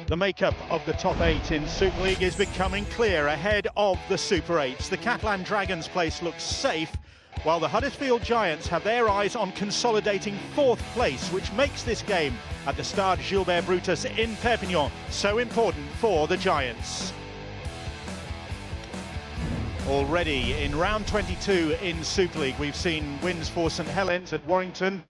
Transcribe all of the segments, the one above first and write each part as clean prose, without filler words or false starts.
The makeup of the top 8 in Super League is becoming clear ahead of the Super 8s. The Catalan Dragons' place looks safe, while the Huddersfield Giants have their eyes on consolidating 4th place, which makes this game at the Stade Gilbert Brutus in Perpignan so important for the Giants. Already in round 22 in Super League, we've seen wins for St Helens at Warrington,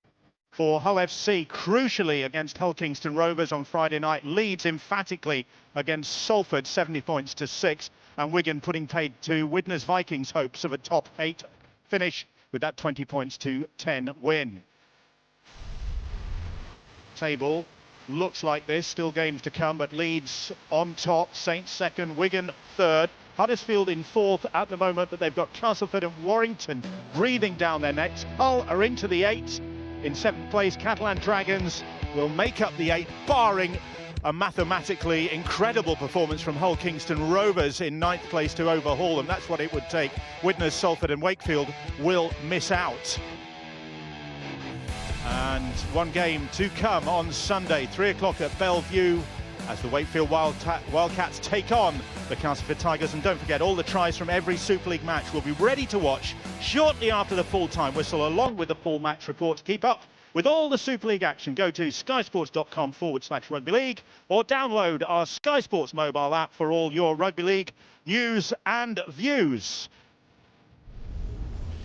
for Hull FC, crucially against Hull Kingston Rovers on Friday night, Leeds emphatically against Salford 70 points to 6, and Wigan putting paid to Widnes Vikings' hopes of a top 8 finish with that 20 points to 10 win. Table looks like this, still games to come, but Leeds on top, Saints second, Wigan third, Huddersfield in 4th at the moment, but they've got Castleford and Warrington breathing down their necks. Hull are into the 8th. In 7th place, Catalan Dragons will make up the 8, barring a mathematically incredible performance from Hull Kingston Rovers in 9th place to overhaul them. That's what it would take. Widnes, Salford and Wakefield will miss out. And one game to come on Sunday, 3 o'clock at Bellevue, as the Wakefield Wildcats take on the Castleford Tigers. And don't forget, all the tries from every Super League match will be ready to watch shortly after the full-time whistle, along with the full match report. To keep up with all the Super League action, go to skysports.com/rugby league or download our Sky Sports mobile app for all your rugby league news and views.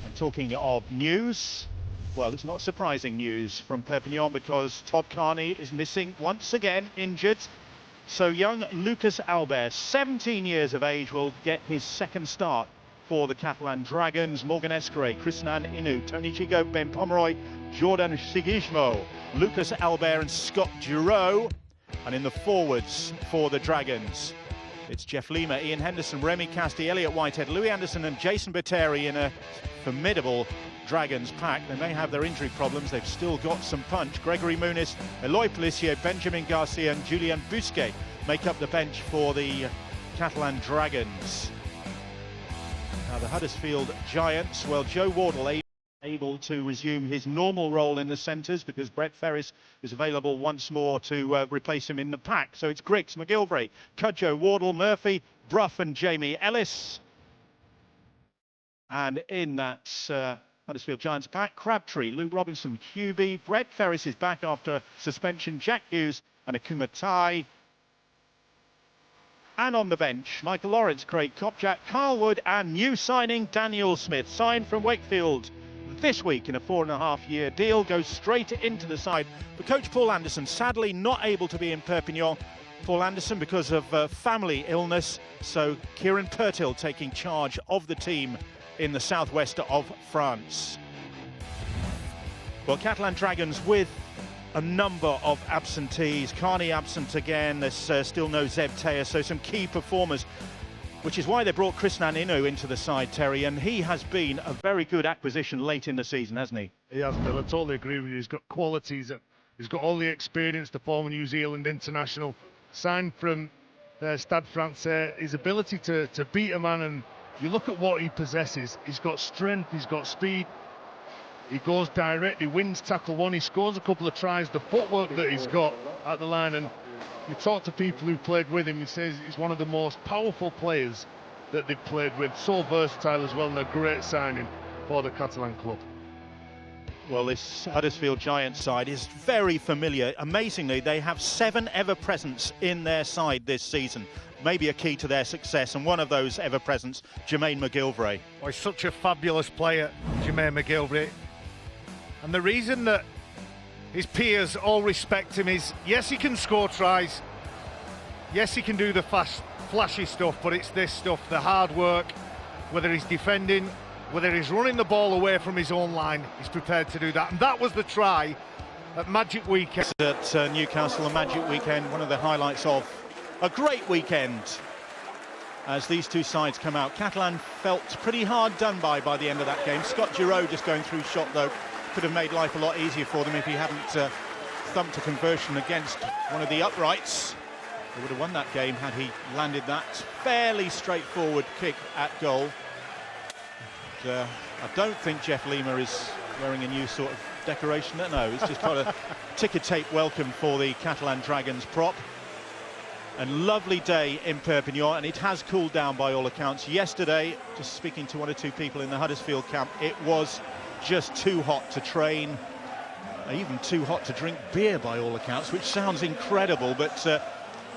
And talking of news, well, it's not surprising news from Perpignan, because Todd Carney is missing once again, injured. So young Lucas Albert, 17 years of age, will get his second start for the Catalan Dragons. Morgan Escray, Krisnan Inu, Tony Chico, Ben Pomeroy, Jordan Sigismo, Lucas Albert and Scott Giroux. And in the forwards for the Dragons, it's Jeff Lima, Ian Henderson, Remy Casti, Elliot Whitehead, Louis Anderson and Jason Batteri in a formidable Dragons pack. They may have their injury problems, they've still got some punch. Gregory Muniz, Eloy Pelissier, Benjamin Garcia and Julien Busquet make up the bench for the Catalan Dragons. Now the Huddersfield Giants, well, Joe Wardle able to resume his normal role in the centres, because Brett Ferris is available once more to replace him in the pack. So it's Griggs, McGilvray, Cudjoe, Wardle, Murphy, Brough and Jamie Ellis. And in that Huddersfield Giants pack, Crabtree, Luke Robinson, Hubie, Brett Ferris is back after suspension, Jack Hughes and Akuma Tai. And on the bench, Michael Lawrence, Craig Kopczak, Carl Wood and new signing Daniel Smith, signed from Wakefield this week in a 4.5-year deal, goes straight into the side for coach Paul Anderson, sadly not able to be in Perpignan. Paul Anderson because of family illness, so Kieran Pertil taking charge of the team in the southwest of France. Well, Catalan Dragons with a number of absentees. Carney absent again, there's still no Zeb Teya, so some key performers, which is why they brought Krisnan Inu into the side, Terry, and he has been a very good acquisition late in the season, hasn't he? He has, Bill. I totally agree with you. He's got qualities, he's got all the experience, the former New Zealand international, signed from Stade Francais, his ability to beat a man, and you look at what he possesses. He's got strength, he's got speed, he goes direct, he wins tackle one, he scores a couple of tries, the footwork that he's got at the line, and you talk to people who played with him, he says he's one of the most powerful players that they've played with, so versatile as well, and a great signing for the Catalan club. Well, this Huddersfield Giants side is very familiar. Amazingly, they have 7 ever-presents in their side this season. Maybe a key to their success, and one of those ever-presents, Jermaine McGilvray. Oh, he's such a fabulous player, Jermaine McGilvray. And the reason that his peers all respect him is, yes, he can score tries, yes, he can do the fast, flashy stuff, but it's this stuff, the hard work, whether he's defending, whether he's running the ball away from his own line, he's prepared to do that. And that was the try at Magic Weekend. At Newcastle, a Magic Weekend, one of the highlights of a great weekend as these two sides come out. Catalan felt pretty hard done by the end of that game. Scott Giroux just going through shot, though, could have made life a lot easier for them if he hadn't thumped a conversion against one of the uprights. They would have won that game had he landed that fairly straightforward kick at goal. But, I don't think Jeff Lima is wearing a new sort of decoration. No, he's just got a ticker tape welcome for the Catalan Dragons prop. and lovely day in Perpignan, and it has cooled down by all accounts. Yesterday, just speaking to one or two people in the Huddersfield camp, it was just too hot to train, even too hot to drink beer by all accounts, which sounds incredible, but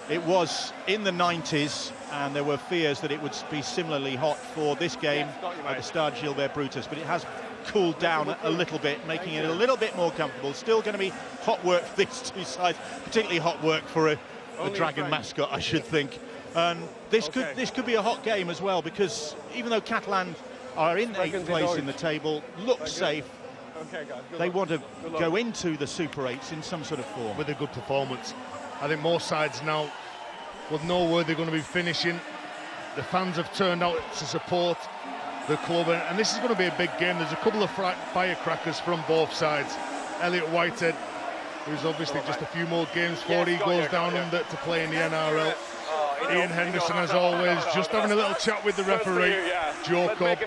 it was in the 90s, and there were fears that it would be similarly hot for this game at the Stade Gilbert Brutus, but it has cooled down a little bit, making it a little bit more comfortable. Still going to be hot work for these two sides, particularly hot work for a Dragon mascot, I should think. And this could be a hot game as well, because even though Catalan are in 8th place in the table, look safe, they want to go into the Super 8s in some sort of form. With a good performance. I think most sides now will know where they're going to be finishing. The fans have turned out to support the club, and this is going to be a big game. There's a couple of firecrackers from both sides. Elliot Whitehead, who's obviously just a few more games before he goes down under to play in the NRL. Ian Henderson, as always, just having a little chat with the referee, Joe Cobb.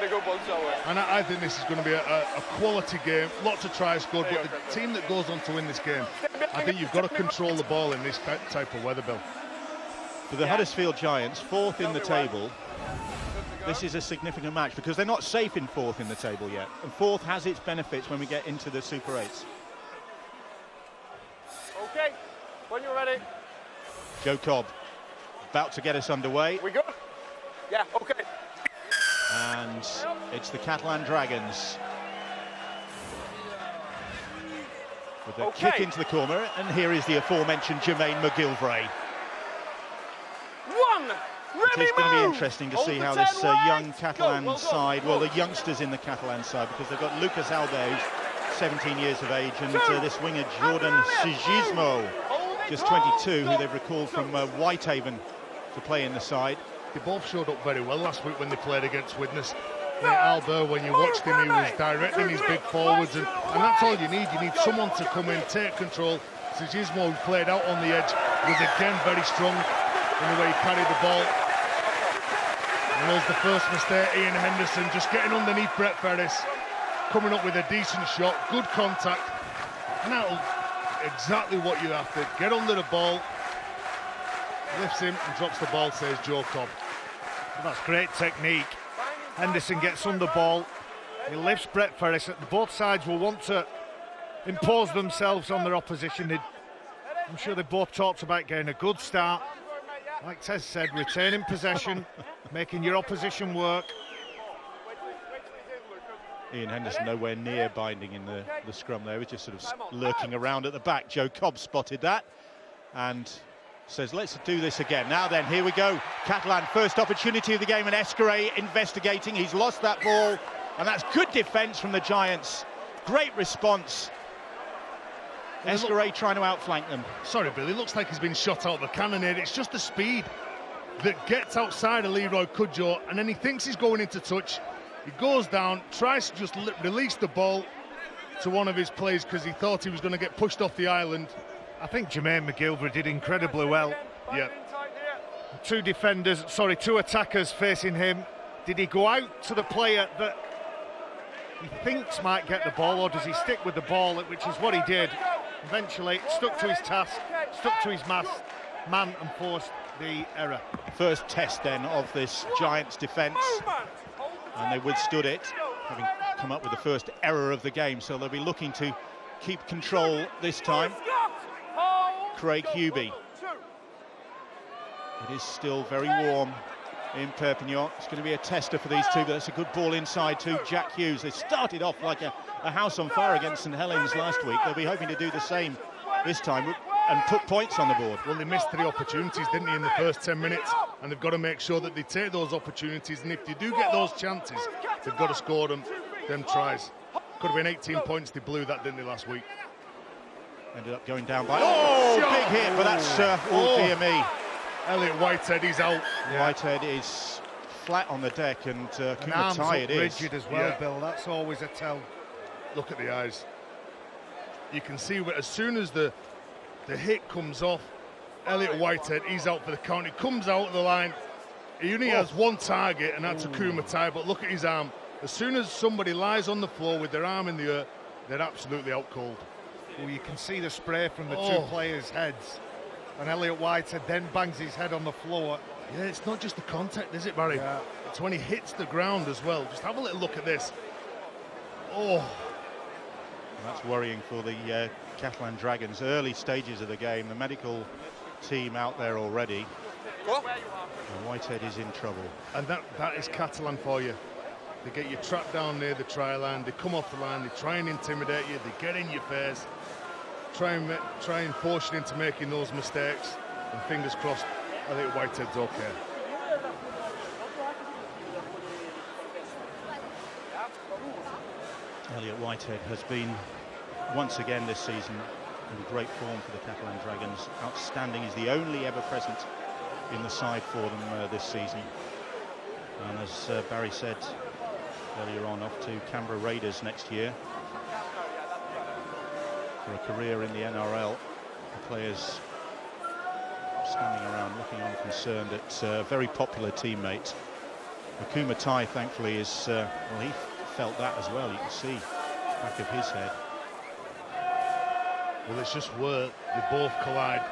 And I think this is going to be a quality game, lots of tries scored, but the team that goes on to win this game, I think you've got to control the ball in this type of weather, Bill. For the Huddersfield Giants, 4th in the table, this is a significant match because they're not safe in 4th in the table yet, and 4th has its benefits when we get into the Super 8s. Okay, when you're ready. Joe Cobb, about to get us underway. We good? Yeah, okay. And it's the Catalan Dragons with a kick into the corner, and here is the aforementioned Jermaine McGilvray. It is going to be interesting to see how this young Catalan side, well, the youngsters in the Catalan side, because they've got Lucas Albert, who's 17 years of age, and this winger Jordan Sigismo, just 22, who they've recalled from Whitehaven to play in the side. They both showed up very well last week when they played against Widnes. Albert, when you watched him, he was directing his big forwards, and that's all you need. You need someone to come in, take control. Sigismo, who played out on the edge, was again very strong in the way he carried the ball. And there's the first mistake, Ian Henderson just getting underneath Brett Ferris, coming up with a decent shot, good contact, and that'll exactly what you have to get under the ball. Lifts him and drops the ball, says Joe Cobb. Well, that's great technique. Henderson gets under ball, he lifts Brett Ferris. Both sides will want to impose themselves on their opposition. I'm sure they both talked about getting a good start. Like Tez said, retaining possession, making your opposition work. Ian Henderson nowhere near binding in the scrum there. He was just sort of lurking around at the back. Joe Cobb spotted that and says, let's do this again. Now then, here we go. Catalan, first opportunity of the game, and Escaré investigating. He's lost that ball, and that's good defence from the Giants. Great response. Escaré trying to outflank them. Sorry, Bill, it looks like he's been shot out of a cannonade. It's just the speed that gets outside of Leroy Cudjoe, and then he thinks he's going into touch. He goes down, tries to just release the ball to one of his players because he thought he was going to get pushed off the island. I think Jermaine McGilvray did incredibly well. Yeah. Two attackers facing him. Did he go out to the player that he thinks might get the ball, or does he stick with the ball, which is what he did? Eventually stuck to his task, stuck to his man and forced the error. First test then of this Giants defence, and they withstood it, having come up with the first error of the game, so they'll be looking to keep control this time. Craig Hubie. It is still very warm in Perpignan. It's going to be a tester for these two, but that's a good ball inside to Jack Hughes. They started off like a house on fire against St Helens last week. They'll be hoping to do the same this time and put points on the board. Well, they missed 3 opportunities, didn't they, in the first 10 minutes? And they've got to make sure that they take those opportunities, and if they do get those chances, they've got to score them tries. Could have been 18 points they blew that, didn't they, last week? Ended up going down by... Oh, big hit, but that's all dear me. Elliot Whitehead, he's out. Yeah. Whitehead is flat on the deck, and Kumatai it is. Rigid as well, Bill. That's always a tell. Look at the eyes. You can see as soon as the hit comes off, Elliot Whitehead, he's out for the count. He comes out of the line. He only has one target, and that's a Kumatai, but look at his arm. As soon as somebody lies on the floor with their arm in the air, they're absolutely out cold. Well, you can see the spray from the two players' heads. and Elliot Whitehead then bangs his head on the floor. Yeah, it's not just the contact, is it, Barry? Yeah. It's when he hits the ground as well. Just have a little look at this. Oh. That's worrying for the Catalan Dragons. Early stages of the game, the medical team out there already. And Whitehead is in trouble. And that is Catalan for you. They get you trapped down near the try line, they come off the line, they try and intimidate you, they get in your face, try and force you into making those mistakes, and fingers crossed, Elliot Whitehead's okay. Elliot Whitehead has been, once again this season, in great form for the Catalan Dragons. Outstanding. He's the only ever present in the side for them this season. And as Barry said earlier on, off to Canberra Raiders next year for a career in the NRL. The players standing around looking on concerned at a very popular teammate. Akuma Tai, thankfully, is well, he felt that as well. You can see back of his head. Well, it's just where they both collide.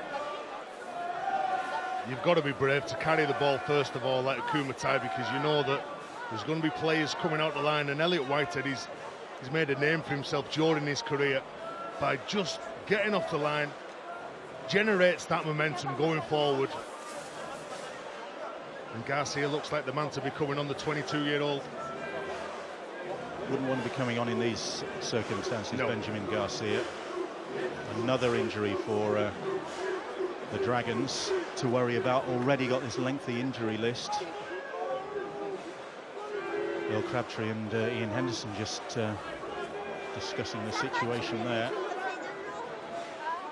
You've got to be brave to carry the ball first of all, like Akuma Tai, because you know that there's going to be players coming out the line, and Elliot Whitehead, he's made a name for himself during his career by just getting off the line, generates that momentum going forward. And Garcia looks like the man to be coming on, the 22-year-old. Wouldn't want to be coming on in these circumstances, no. Benjamin Garcia. Another injury for the Dragons to worry about. Already got this lengthy injury list. Bill Crabtree and Ian Henderson just discussing the situation there.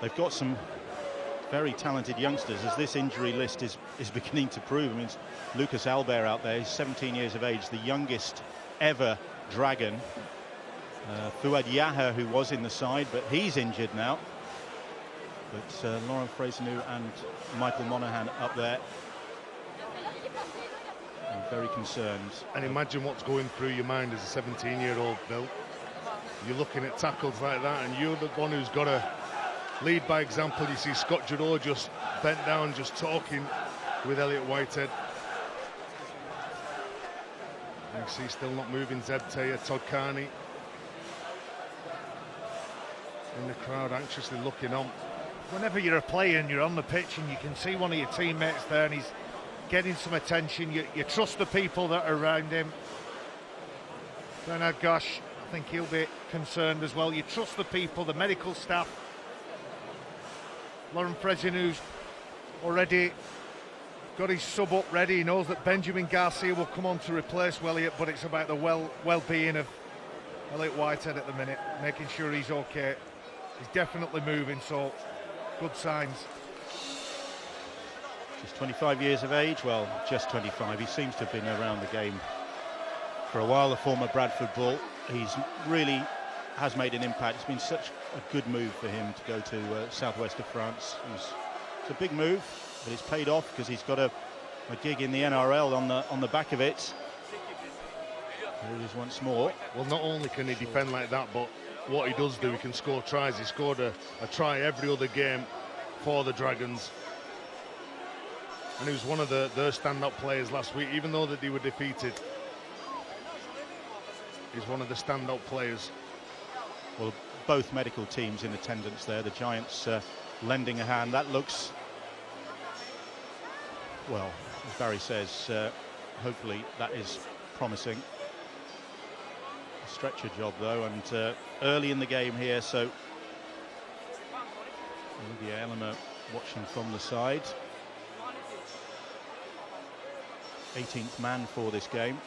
They've got some very talented youngsters, as this injury list is beginning to prove. I mean, it's Lucas Albert out there, he's 17 years of age, the youngest ever Dragon. Fuad Yaha, who was in the side, but he's injured now. But Lauren Fraser-New and Michael Monaghan up there. I'm very concerned. And imagine what's going through your mind as a 17-year-old, Bill. You're looking at tackles like that, and you're the one who's got to lead by example. You see Scott Giroux just bent down, just talking with Elliot Whitehead. You see still not moving Zeb Taylor, Todd Carney in the crowd anxiously looking on. Whenever you're a player and you're on the pitch and you can see one of your teammates there and he's getting some attention, you trust the people that are around him. Bernard Gosh, I think he'll be concerned as well. You trust the people, the medical staff. Lauren Fraser-New's already got his sub up ready. He knows that Benjamin Garcia will come on to replace Elliot, but it's about the well-being of Elliot Whitehead at the minute, making sure he's okay. He's definitely moving, so good signs. Just 25 years of age, well, just 25. He seems to have been around the game for a while, the former Bradford Bull. He's really has made an impact. It's been such a good move for him to go to southwest of France. It's a big move, but it's paid off because he's got a gig in the NRL on the back of it. Here it is once more. Well, not only can he defend like that, but what he does do, he can score tries. He scored a try every other game for the Dragons. And he was one of their stand-up players last week, even though that they were defeated. He's one of the stand-up players. Well, both medical teams in attendance there. The Giants lending a hand. That looks, well, as Barry says, hopefully that is promising. A stretcher job though, and early in the game here, so Olivia Elmer watching from the side. 18th man for this game.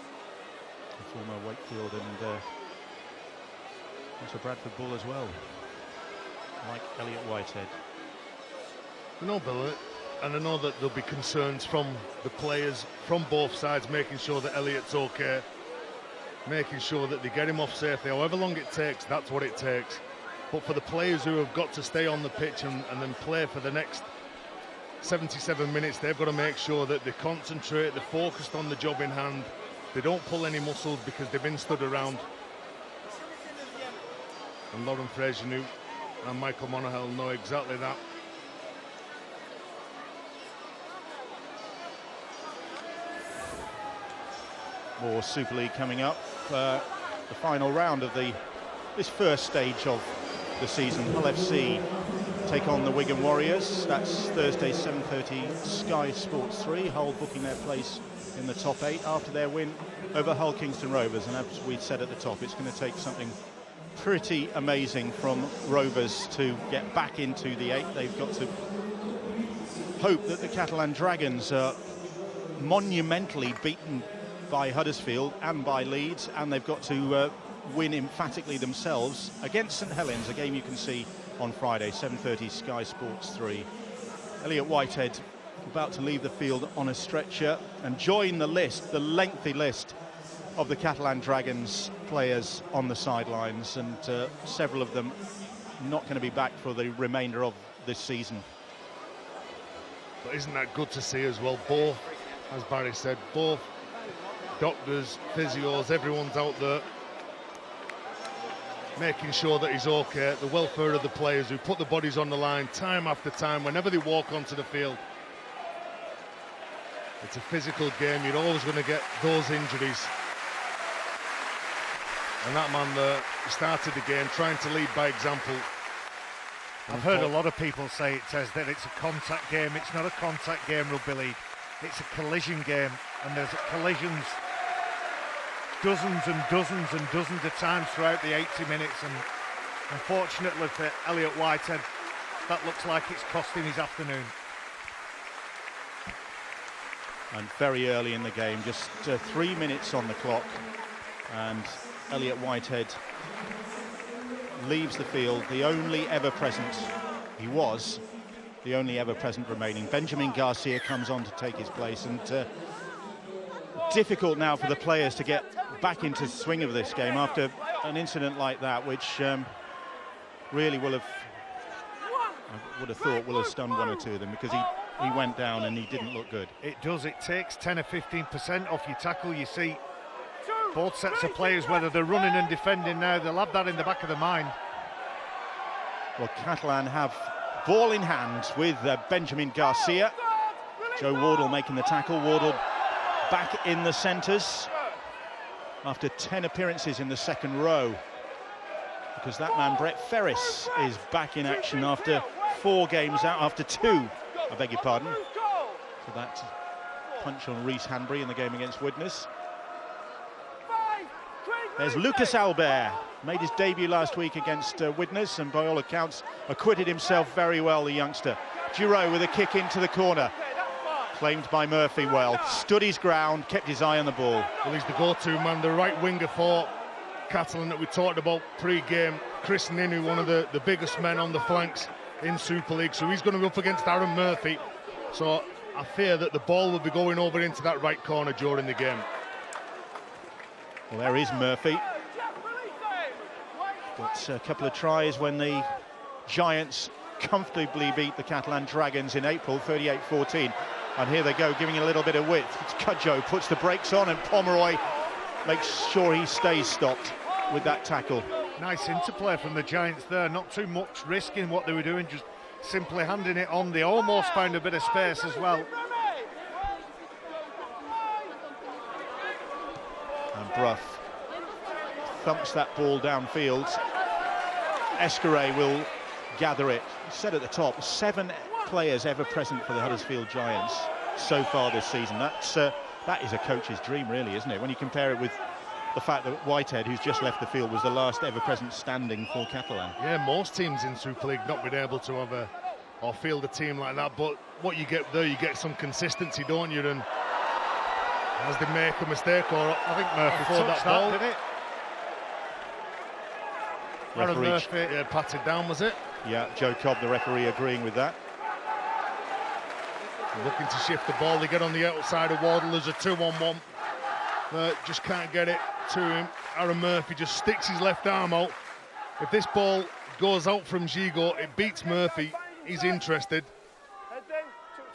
The former Wakefield and also Bradford Bull as well, like Elliot Whitehead. You know, Bill, and I know that there'll be concerns from the players from both sides, making sure that Elliot's okay, making sure that they get him off safely. However long it takes, that's what it takes. But for the players who have got to stay on the pitch and then play for the next 77 minutes, they've got to make sure that they concentrate, they're focused on the job in hand, they don't pull any muscles because they've been stood around. And Lauren Fraser-New and Michael Monaghan know exactly that. More Super League coming up. The final round of this first stage of the season. Hull FC take on the Wigan Warriors. That's Thursday, 7:30, Sky Sports 3. Hull booking their place in the top 8 after their win over Hull Kingston Rovers. And as we said at the top, it's going to take something pretty amazing from Rovers to get back into the 8. They've got to hope that the Catalan Dragons are monumentally beaten by Huddersfield and by Leeds, and they've got to win emphatically themselves against St Helens, a game you can see on Friday, 7:30, Sky Sports 3. Elliot Whitehead about to leave the field on a stretcher and join the list, the lengthy list of the Catalan Dragons players on the sidelines, and several of them not going to be back for the remainder of this season. But isn't that good to see as well? Both, as Barry said, both doctors, physios, everyone's out there making sure that he's okay. The welfare of the players who put the bodies on the line time after time whenever they walk onto the field. It's a physical game. You're always going to get those injuries. And that man there started the game trying to lead by example. I've heard a lot of people say it says that it's a contact game. It's not a contact game, rugby league. It's a collision game, and there's collisions dozens and dozens and dozens of times throughout the 80 minutes, and unfortunately for Elliot Whitehead, that looks like it's cost him his afternoon. And very early in the game, just 3 minutes on the clock, and Elliot Whitehead leaves the field. The only ever present, he was the only ever present remaining. Benjamin Garcia comes on to take his place, and difficult now for the players to get back into the swing of this game after an incident like that, which really will have, I would have thought, will have stunned one or two of them, because he went down and he didn't look good. It does. It takes 10 or 15% off your tackle. You see both sets of players, whether they're running and defending now, they'll have that in the back of their mind. Well, Catalan have ball in hand with Benjamin Garcia. Joe Wardle making the tackle. Wardle back in the centres after 10 appearances in the second row, because that man Brett Ferris is back in action after 4 games out, after 2, I beg your pardon, for that punch on Reece Hanbury in the game against Widnes. There's Lucas Albert, made his debut last week against Widnes, and by all accounts acquitted himself very well, the youngster. Giroud with a kick into the corner, claimed by Murphy well, stood his ground, kept his eye on the ball. Well, he's the go-to man, the right winger for Catalan that we talked about pre-game. Chris Ninu, one of the biggest men on the flanks in Super League, so he's going to be up against Aaron Murphy. So I fear that the ball will be going over into that right corner during the game. Well, there is Murphy. Got a couple of tries when the Giants comfortably beat the Catalan Dragons in April, 38-14. And here they go, giving a little bit of width. It's Cudjoe puts the brakes on, and Pomeroy makes sure he stays stopped with that tackle. Nice interplay from the Giants there, not too much risk in what they were doing, just simply handing it on. They almost found a bit of space as well. And Brough thumps that ball downfield. Escaray will gather it. He said at the top, 7 players ever present for the Huddersfield Giants so far this season. That is a coach's dream, really, isn't it? When you compare it with the fact that Whitehead, who's just left the field, was the last ever present standing for Catalan. Yeah, most teams in Super League not been able to have or field a team like that, but what you get there, you get some consistency, don't you? And as they make a mistake, or I think Murphy touched that ball, didn't it? Aaron Murphy, yeah, patted down, was it? Yeah, Joe Cobb, the referee, agreeing with that. Looking to shift the ball. They get on the outside of Wardle. There's a 2-on-1. Just can't get it to him. Aaron Murphy just sticks his left arm out. If this ball goes out from Gigo, it beats Murphy. He's interested.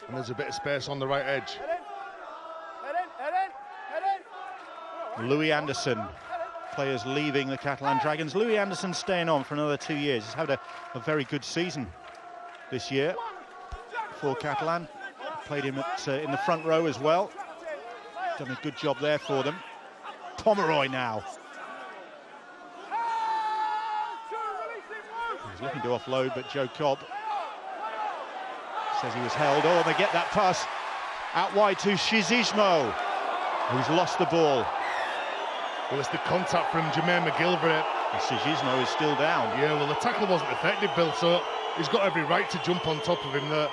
And there's a bit of space on the right edge. Louis Anderson, players leaving the Catalan Dragons. Louis Anderson staying on for another 2 years. He's had a very good season this year for Catalan. Played him in the front row as well. Done a good job there for them. Pomeroy now. He's looking to offload, but Joe Cobb says he was held. Oh, and they get that pass out wide to Shizishmo, who's lost the ball. Well, it's the contact from Jermaine McGilvray. Shizishmo is still down. Yeah, well, the tackle wasn't effective, Bill, so he's got every right to jump on top of him there.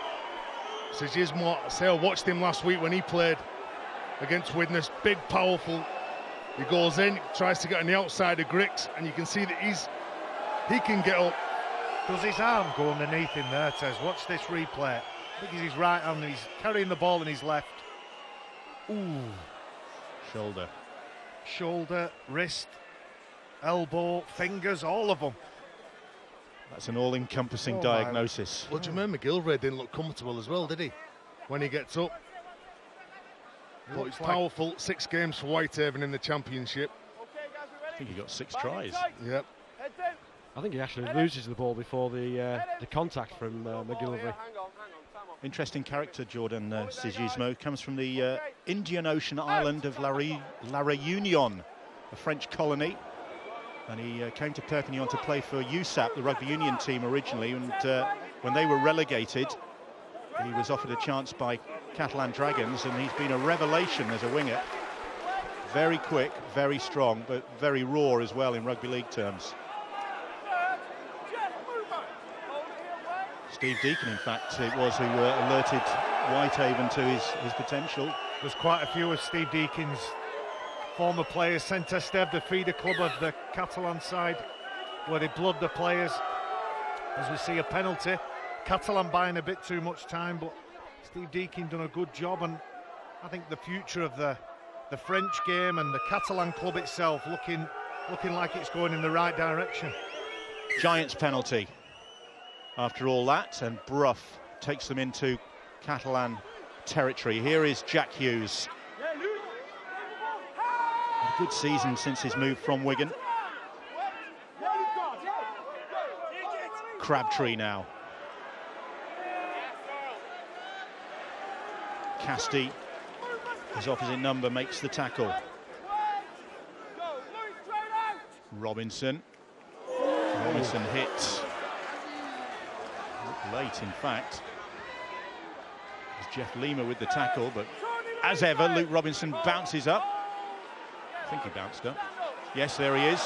Shizishmo, I watched him last week when he played against Widnes. Big, powerful. He goes in, tries to get on the outside of Griggs, and you can see that he can get up. Does his arm go underneath him there, Tez? Watch this replay. I think it's his right hand, and he's carrying the ball in his left. Ooh. Shoulder, wrist, elbow, fingers, all of them. That's an all-encompassing diagnosis. Well, Jermaine McGilvray didn't look comfortable as well, did he? When he gets up. But he's powerful. 6 games for Whitehaven in the championship. I think he got 6 tries. Yep. I think he actually loses the ball before the contact from McGilvray. Interesting character, Jordan Sigismo. Comes from the Indian Ocean island of La Réunion, a French colony. And he came to Perpignan to play for USAP, the rugby union team originally. And when they were relegated, he was offered a chance by Catalan Dragons, and he's been a revelation as a winger. Very quick, very strong, but very raw as well in rugby league terms. Steve Deacon, in fact, it was who alerted Whitehaven to his potential. There's quite a few of Steve Deacon's former players sent to Esteve, the feeder club of the Catalan side, where they blood the players. As we see a penalty, Catalan buying a bit too much time, but Steve Deacon done a good job, and I think the future of the French game and the Catalan club itself looking like it's going in the right direction. Giants penalty after all that, and Brough takes them into Catalan territory. Here is Jack Hughes. A good season since his move from Wigan. Crabtree now. Casti, his opposite number, makes the tackle. Robinson hits late, in fact. It's Jeff Lima with the tackle, but as ever, Luke Robinson bounces up. I think he bounced up. Yes, there he is.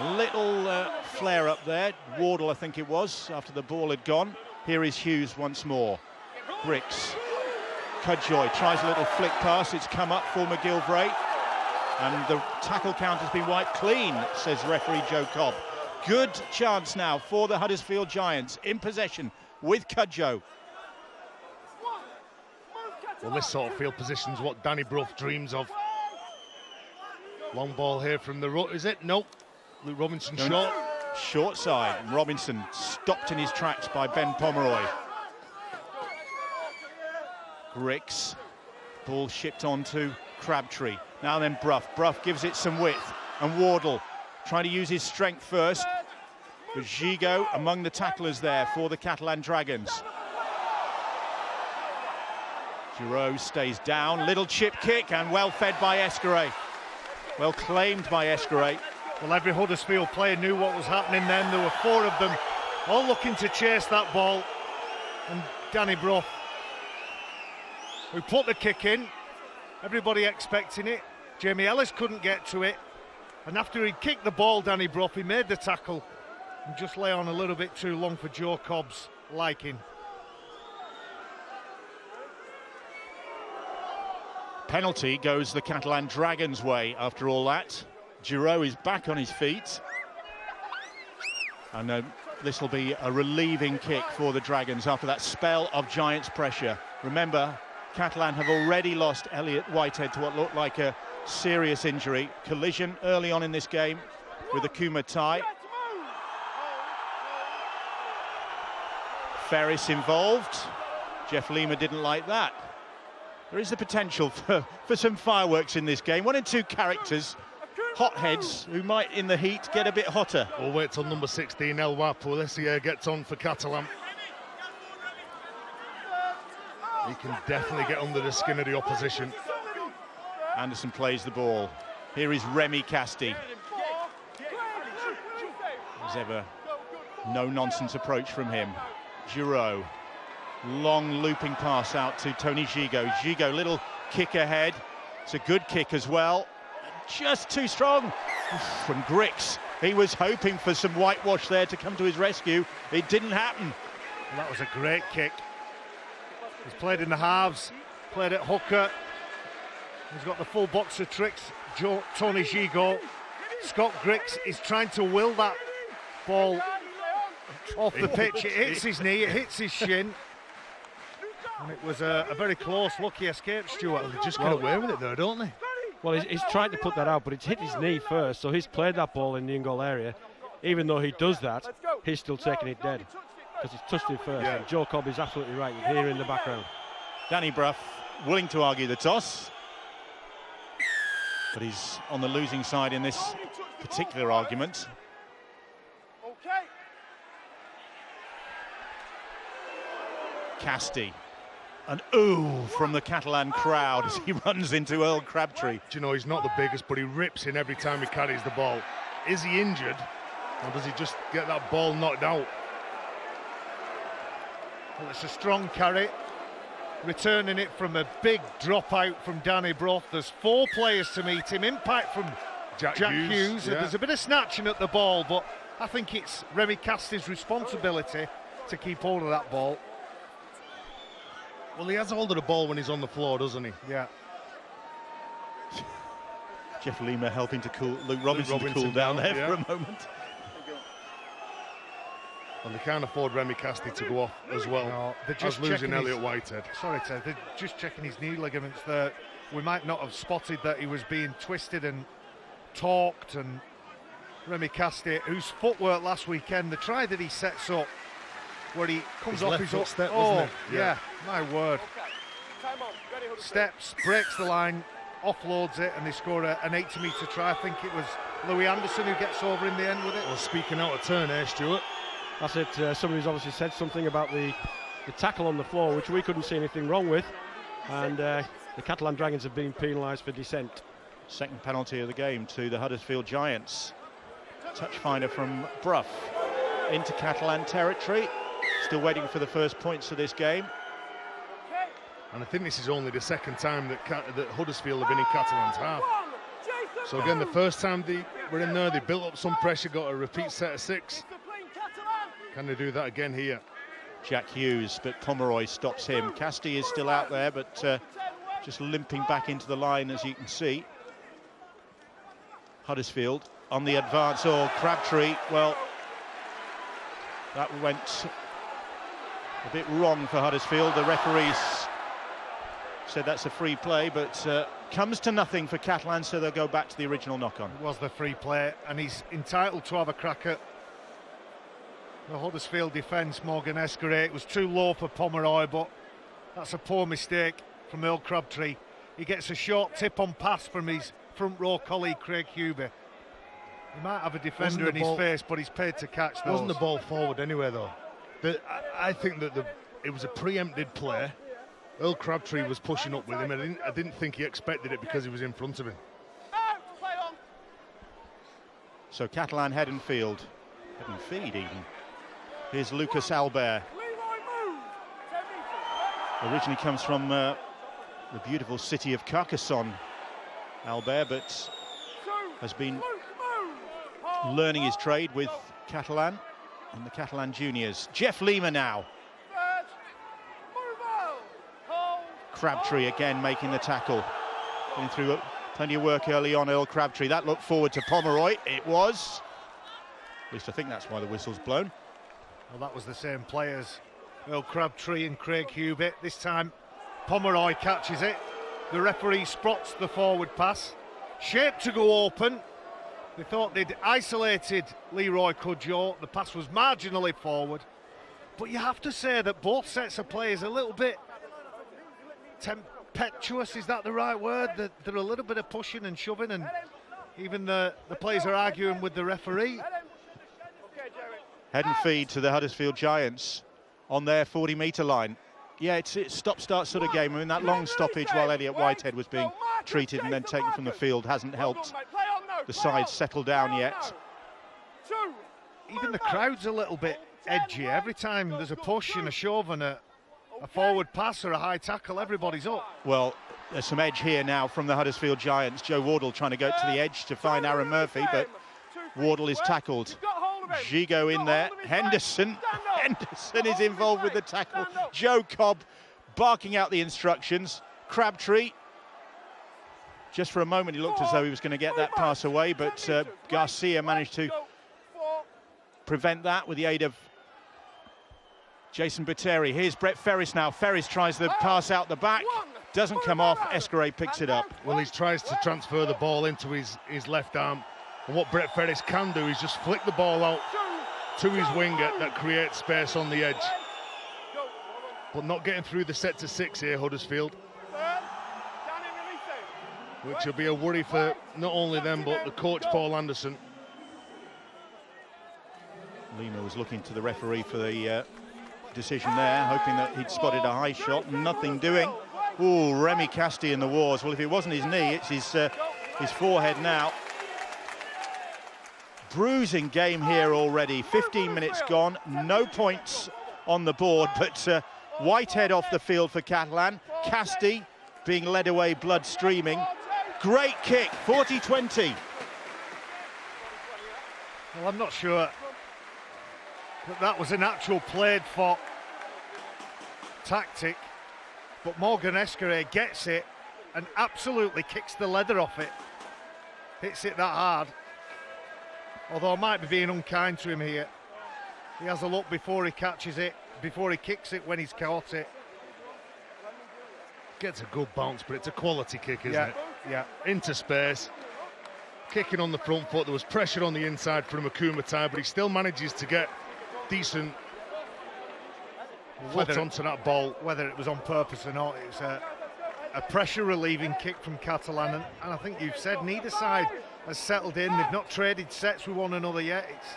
A little flare up there. Wardle, I think it was, after the ball had gone. Here is Hughes once more. Bricks. Cudjoy tries a little flick pass. It's come up for McGilvray. And the tackle count has been wiped clean, says referee Joe Cobb. Good chance now for the Huddersfield Giants, in possession with Cudjoe. Well, this sort of field position is what Danny Brough dreams of. Long ball here from the rut, is it? Nope. Luke Robinson short. Short side. Robinson stopped in his tracks by Ben Pomeroy. Griggs. Ball shipped on to Crabtree. Now then Brough. Brough gives it some width. And Wardle trying to use his strength first. But Gigot among the tacklers there for the Catalan Dragons. Giroud stays down. Little chip kick and well fed by Escaray. Well claimed by Escaray. Well, every Huddersfield player knew what was happening then. There were 4 of them all looking to chase that ball. And Danny Brough, who put the kick in, everybody expecting it. Jamie Ellis couldn't get to it. And after he kicked the ball, Danny Brough, he made the tackle and just lay on a little bit too long for Joe Cobb's liking. Penalty goes the Catalan Dragons' way after all that. Giroud is back on his feet. And this will be a relieving kick for the Dragons after that spell of Giants pressure. Remember, Catalan have already lost Elliot Whitehead to what looked like a serious injury. Collision early on in this game with Akuma Tai. Ferris involved. Jeff Lima didn't like that. There is the potential for some fireworks in this game. 1 and 2 characters, hotheads, who might in the heat get a bit hotter. We'll wait till number 16, El Wapo, this year gets on for Catalan. He can definitely get under the skin of the opposition. Anderson plays the ball. Here is Remy Casti. As ever, no-nonsense approach from him. Giroud. Long looping pass out to Tony Gigot. Gigot, little kick ahead. It's a good kick as well. Just too strong from Grix. He was hoping for some whitewash there to come to his rescue. It didn't happen. Well, that was a great kick. He's played in the halves, played at hooker. He's got the full box of tricks. Tony Gigot. Scott Grix is trying to will that ball off the pitch. It hits his knee, it hits his shin. And it was a very close, lucky escape, Stuart. They just get away with it though, don't they? Well, he's tried to put that out, but it's hit his knee first, so he's played that ball in the in-goal area. Even though he does that, he's still taking it dead, because he's touched it first. Yeah. And Joe Cobb is absolutely right, you hear in the background. Danny Brough willing to argue the toss, but he's on the losing side in this particular argument. Casti. An ooh from the Catalan crowd as he runs into Earl Crabtree. Do you know, he's not the biggest, but he rips in every time he carries the ball. Is he injured, or does he just get that ball knocked out? Well, it's a strong carry. Returning it from a big dropout from Danny Brough. There's 4 players to meet him. Impact from Jack Hughes. Yeah. There's a bit of snatching at the ball, but I think it's Remy Casti's responsibility to keep hold of that ball. Well, he has hold of the ball when he's on the floor, doesn't he? Yeah. Jeff Lima helping to cool Luke Robinson to cool down there for a moment. And they can't afford Remy Casti to go off as well. No, they're just as losing checking Elliot Whitehead. Sorry, Ted. They're just checking his knee ligaments there. We might not have spotted that he was being twisted and torqued. And Remy Casti, whose footwork last weekend, the try that he sets up, where he comes His off left his foot step, wasn't it? Yeah, my word. Steps, breaks the line, offloads it, and they score an 80-metre try. I think it was Louis Anderson who gets over in the end with it. Well, speaking out of turn here, Stuart. That's it, somebody's obviously said something about the tackle on the floor, which we couldn't see anything wrong with. And the Catalan Dragons have been penalised for dissent. Second penalty of the game to the Huddersfield Giants. Touch finder from Brough into Catalan territory. Still waiting for the first points of this game. And I think this is only the second time that Huddersfield have been in Catalan's half. So again, the first time they were in there, they built up some pressure, got a repeat set of 6. Can they do that again here? Jack Hughes, but Pomeroy stops him. Casti is still out there, but just limping back into the line, as you can see. Huddersfield on the advance. Oh, Crabtree, well, that went a bit wrong for Huddersfield. The referees said that's a free play, but comes to nothing for Catalan, so they'll go back to the original knock-on. It was the free play, and he's entitled to have a crack at the Huddersfield defence. Morgan Escaré, it was too low for Pomeroy, but that's a poor mistake from Earl Crabtree. He gets a short tip on pass from his front row colleague Craig Huber. He might have a defender in his face, but he's paid to catch those. Wasn't the ball forward anyway, though? I think that it was a preempted play. Earl Crabtree was pushing up with him. I didn't think he expected it because he was in front of him. So Catalan head and feed even. Here's Lucas Albert. Originally comes from the beautiful city of Carcassonne, Albert, but has been learning his trade with Catalan and the Catalan juniors. Jeff Lima now. Crabtree again making the tackle. Going through plenty of work early on, Earl Crabtree. That looked forward to Pomeroy. It was. At least I think that's why the whistle's blown. Well, that was the same players, Earl Crabtree and Craig Hubert. This time Pomeroy catches it. The referee spots the forward pass. Shaped to go open. They thought they'd isolated Leroy Cudjoe. The pass was marginally forward. But you have to say that both sets of players a little bit tempestuous, is that the right word? They're a little bit of pushing and shoving, and even the players are arguing with the referee. Head and feed to the Huddersfield Giants on their 40-metre line. Yeah, it's stop-start sort of game. I mean, that long stoppage while Elliot Whitehead was being treated and then taken from the field hasn't helped the side settle down yet. Even the crowd's a little bit edgy. Every time there's a push and a shove and a forward pass or a high tackle, everybody's up. Well, there's some edge here now from the Huddersfield Giants. Joe Wardle trying to go to the edge to find Aaron Murphy, but Wardle is tackled. Gigot in there. Henderson is involved with the tackle. Joe Cobb barking out the instructions. Crabtree, just for a moment he looked as though he was going to get that pass away, but Garcia managed to prevent that with the aid of Jason Botteri. Here's Brett Ferris now. Ferris tries the pass out the back. Doesn't come off. Escaré picks it up. Well, he tries to transfer the ball into his left arm. And what Brett Ferris can do is just flick the ball out to his winger that creates space on the edge. But not getting through the set to 6 here, Huddersfield. Which will be a worry for not only them, but the coach, Paul Anderson. Lima was looking to the referee for the decision there, hoping that he'd spotted a high shot. Nothing doing. Ooh, Remy Casti in the wars. Well, if it wasn't his knee, it's his forehead now. Bruising game here already. 15 minutes gone. No points on the board, but Whitehead off the field for Catalan. Casti being led away, blood streaming. Great kick, 40-20. Well, I'm not sure that was an actual played for tactic, but Morgan Escaré gets it and absolutely kicks the leather off it. Hits it that hard. Although I might be being unkind to him here. He has a look before he catches it, before he kicks it when he's caught it. Gets a good bounce, but it's a quality kick, isn't it? Yeah. Into space. Kicking on the front foot. There was pressure on the inside from Akumatai, but he still manages to get decent foot onto that ball. Whether it was on purpose or not, it's a pressure relieving kick from Catalan, and I think you've said neither side has settled in. They've not traded sets with one another yet. It's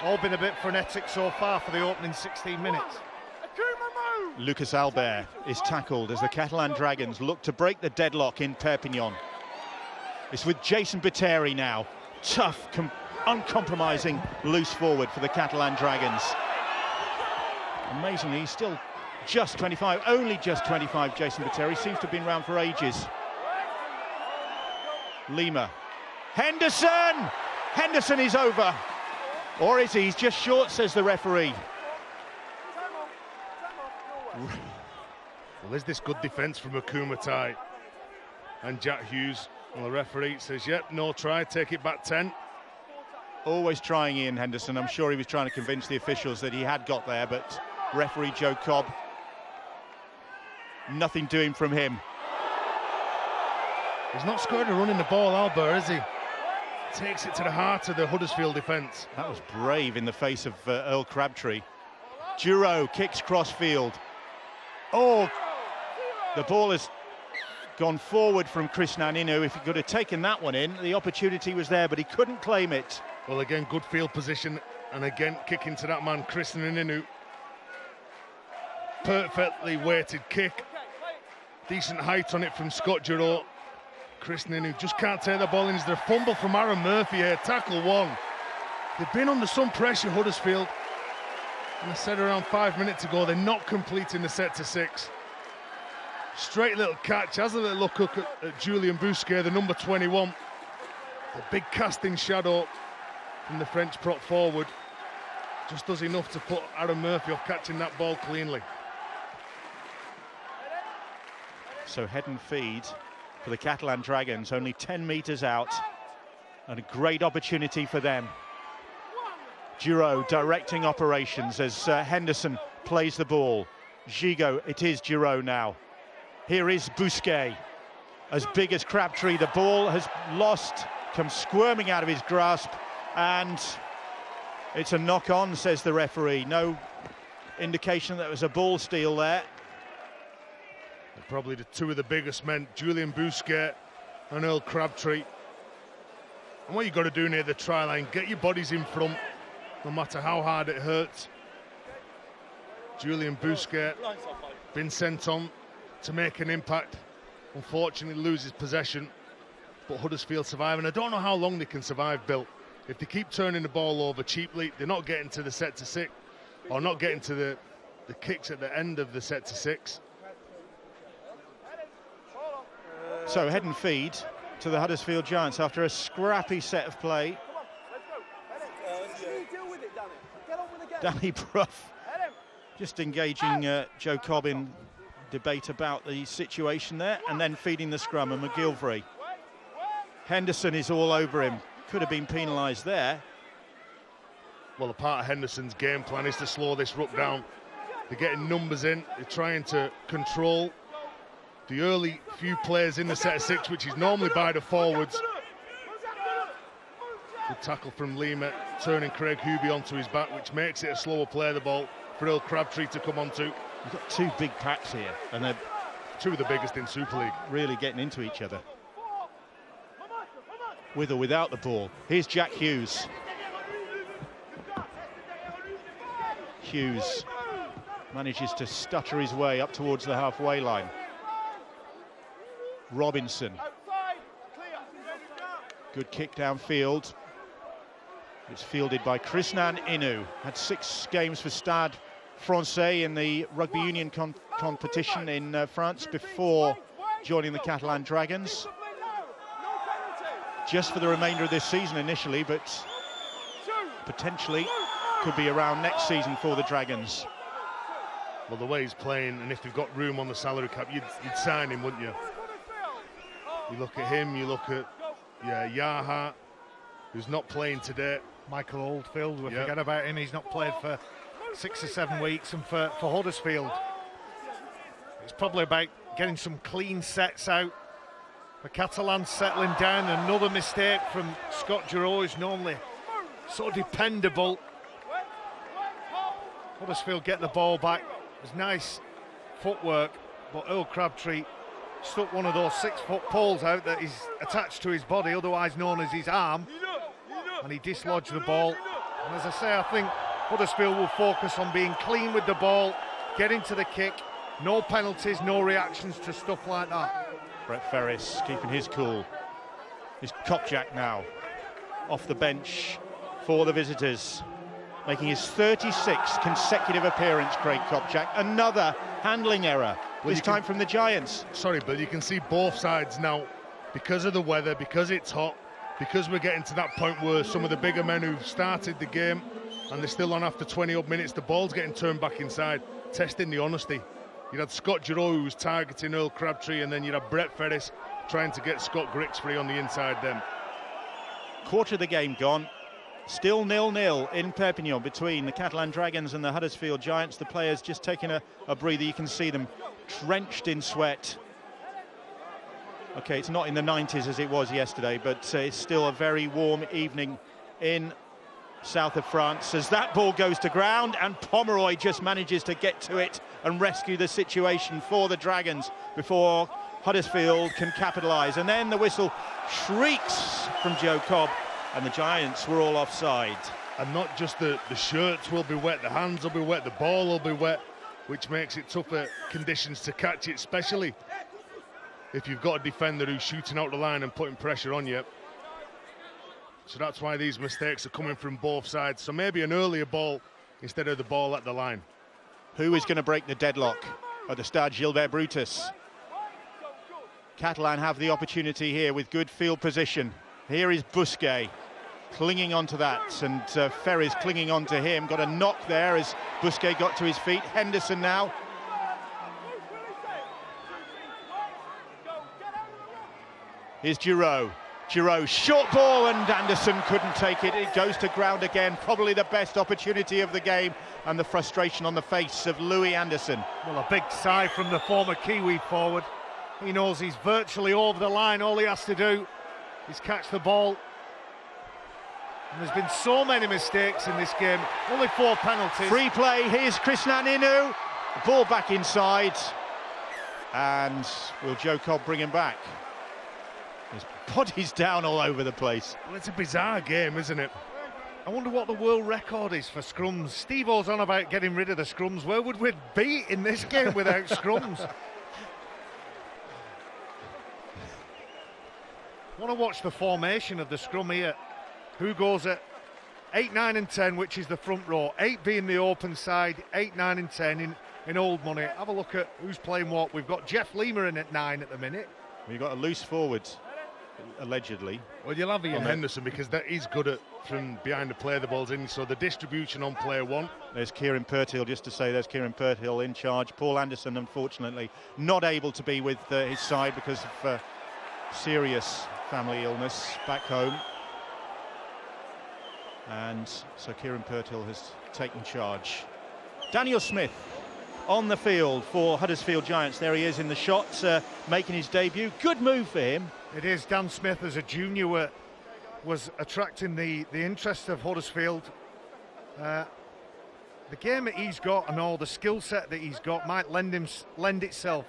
all been a bit frenetic so far for the opening 16 minutes. Lucas Albert is tackled as the Catalan Dragons look to break the deadlock in Perpignan. It's with Jason Botteri now. Tough, uncompromising loose forward for the Catalan Dragons. Amazingly, he's still just 25, only just 25, Jason Botteri. Seems to have been around for ages. Lima. Henderson! Henderson is over. Or is he? He's just short, says the referee. Well, is this good defence from Akumatai and Jack Hughes? Well, the referee says, yep, no try, take it back 10. Always trying Ian Henderson. I'm sure he was trying to convince the officials that he had got there, but referee Joe Cobb, nothing doing from him. He's not scored a run in the ball, Albert, is he? Takes it to the heart of the Huddersfield defence. That was brave in the face of Earl Crabtree. Duro kicks crossfield. Oh, the ball has gone forward from Krishnan Inu. If he could have taken that one in, the opportunity was there, but he couldn't claim it. Well, again, good field position, and again, kicking to that man, Krishnan Inu. Perfectly weighted kick. Decent height on it from Scott Giroux. Krishnan Inu just can't take the ball in. Is there a fumble from Aaron Murphy here? Tackle one. They've been under some pressure, Huddersfield. And I said around 5 minutes ago, they're not completing the set to 6. Straight little catch, has a little look at Julien Bousquet, the number 21. The big casting shadow from the French prop forward. Just does enough to put Aaron Murphy off catching that ball cleanly. So head and feed for the Catalan Dragons, only 10 metres out. And a great opportunity for them. Giroux directing operations as Henderson plays the ball. Gigot, it is Giroux now. Here is Bousquet, as big as Crabtree. The ball has lost, comes squirming out of his grasp, and it's a knock-on, says the referee. No indication that it was a ball steal there. Probably the two of the biggest men, Julien Bousquet and Earl Crabtree. And what you've got to do near the try line, get your bodies in front, no matter how hard it hurts. Julian Bousquet been sent on to make an impact. Unfortunately loses possession, but Huddersfield survive, and I don't know how long they can survive, Bill. If they keep turning the ball over cheaply, they're not getting to the set to six, or not getting to the kicks at the end of the set to six. So head and feed to the Huddersfield Giants after a scrappy set of play. Danny Brough just engaging Joe Cobb in debate about the situation there, and then feeding the scrum, and McGilvray. Henderson is all over him. Could have been penalised there. Well, a part of Henderson's game plan is to slow this ruck down. They're getting numbers in, they're trying to control the early few players in the set of six, which is normally by the forwards. Good tackle from Lima, turning Craig Hubie onto his back, which makes it a slower play, the ball for Earl Crabtree to come onto. You've got two big packs here, and they're two of the biggest in Super League. Really getting into each other. With or without the ball. Here's Jack Hughes. Hughes manages to stutter his way up towards the halfway line. Robinson. Good kick downfield. It's fielded by Krishnan Inu. Had 6 games for Stade Francais in the rugby union competition in France before joining the Catalan Dragons. Just for the remainder of this season initially, but potentially could be around next season for the Dragons. Well, the way he's playing, and if they've got room on the salary cap, you'd sign him, wouldn't you? You look at him, you look at Yaha, who's not playing today. Michael Oldfield, we forget about him. He's not played for 6 or 7 weeks, and for Huddersfield, it's probably about getting some clean sets out. The Catalans settling down. Another mistake from Scott Giroux, who's normally so dependable. Huddersfield get the ball back. It was nice footwork, but Earl Crabtree stuck one of those 6-foot poles out that is attached to his body, otherwise known as his arm, and he dislodged the ball. And as I say, I think Huddersfield will focus on being clean with the ball, getting to the kick, no penalties, no reactions to stuff like that. Brett Ferris keeping his cool. Is Kopczak now off the bench for the visitors, making his 36th consecutive appearance. Craig Kopczak, another handling error, this time from the Giants. Sorry, Bill, you can see both sides now, because of the weather, because it's hot, because we're getting to that point where some of the bigger men who've started the game and they're still on after 20 odd minutes, the ball's getting turned back inside, testing the honesty. You had Scott Giroux, who was targeting Earl Crabtree, and then you had Brett Ferris trying to get Scott Grixbury on the inside then. Quarter of the game gone. Still 0-0 in Perpignan between the Catalan Dragons and the Huddersfield Giants. The players just taking a breather. You can see them drenched in sweat. Okay, it's not in the 90s as it was yesterday, but it's still a very warm evening in south of France as that ball goes to ground, and Pomeroy just manages to get to it and rescue the situation for the Dragons before Huddersfield can capitalise. And then the whistle shrieks from Joe Cobb, and the Giants were all offside. And not just the shirts will be wet, the hands will be wet, the ball will be wet, which makes it tougher conditions to catch it, especially if you've got a defender who's shooting out the line and putting pressure on you. So that's why these mistakes are coming from both sides. So maybe an earlier ball instead of the ball at the line. Who is going to break the deadlock at the Stade Gilbert Brutus? Catalan have the opportunity here with good field position. Here is Bousquet clinging onto that, and Ferris clinging onto him. Got a knock there as Bousquet got to his feet. Henderson now. Here's Giroux. Giroux, short ball, and Anderson couldn't take it. It goes to ground again. Probably the best opportunity of the game, and the frustration on the face of Louis Anderson. Well, a big sigh from the former Kiwi forward. He knows he's virtually over the line. All he has to do is catch the ball. And there's been so many mistakes in this game. Only 4 penalties. Free play. Here's Krishnan Inu. The ball back inside. And will Joe Cobb bring him back? His body's down all over the place. Well, it's a bizarre game, isn't it? I wonder what the world record is for scrums. Steve-O's on about getting rid of the scrums. Where would we be in this game without scrums? Want to watch the formation of the scrum here. Who goes at 8, 9 and 10, which is the front row. 8 being the open side, 8, 9 and 10 in old money. Have a look at who's playing what. We've got Jeff Lima in at 9 at the minute. We've got a loose forward, allegedly. Well, you'll have Ian Henderson because that is good at from behind the play the ball's in. So the distribution on player 1. There's Kieran Purtill, just to say there's Kieran Purtill in charge. Paul Anderson, unfortunately, not able to be with his side because of serious family illness back home. And so Kieran Purtill has taken charge. Daniel Smith on the field for Huddersfield Giants. There he is in the shot, making his debut. Good move for him. It is. Dan Smith as a junior was attracting the interest of Huddersfield. The game that he's got and all the skill set that he's got might lend itself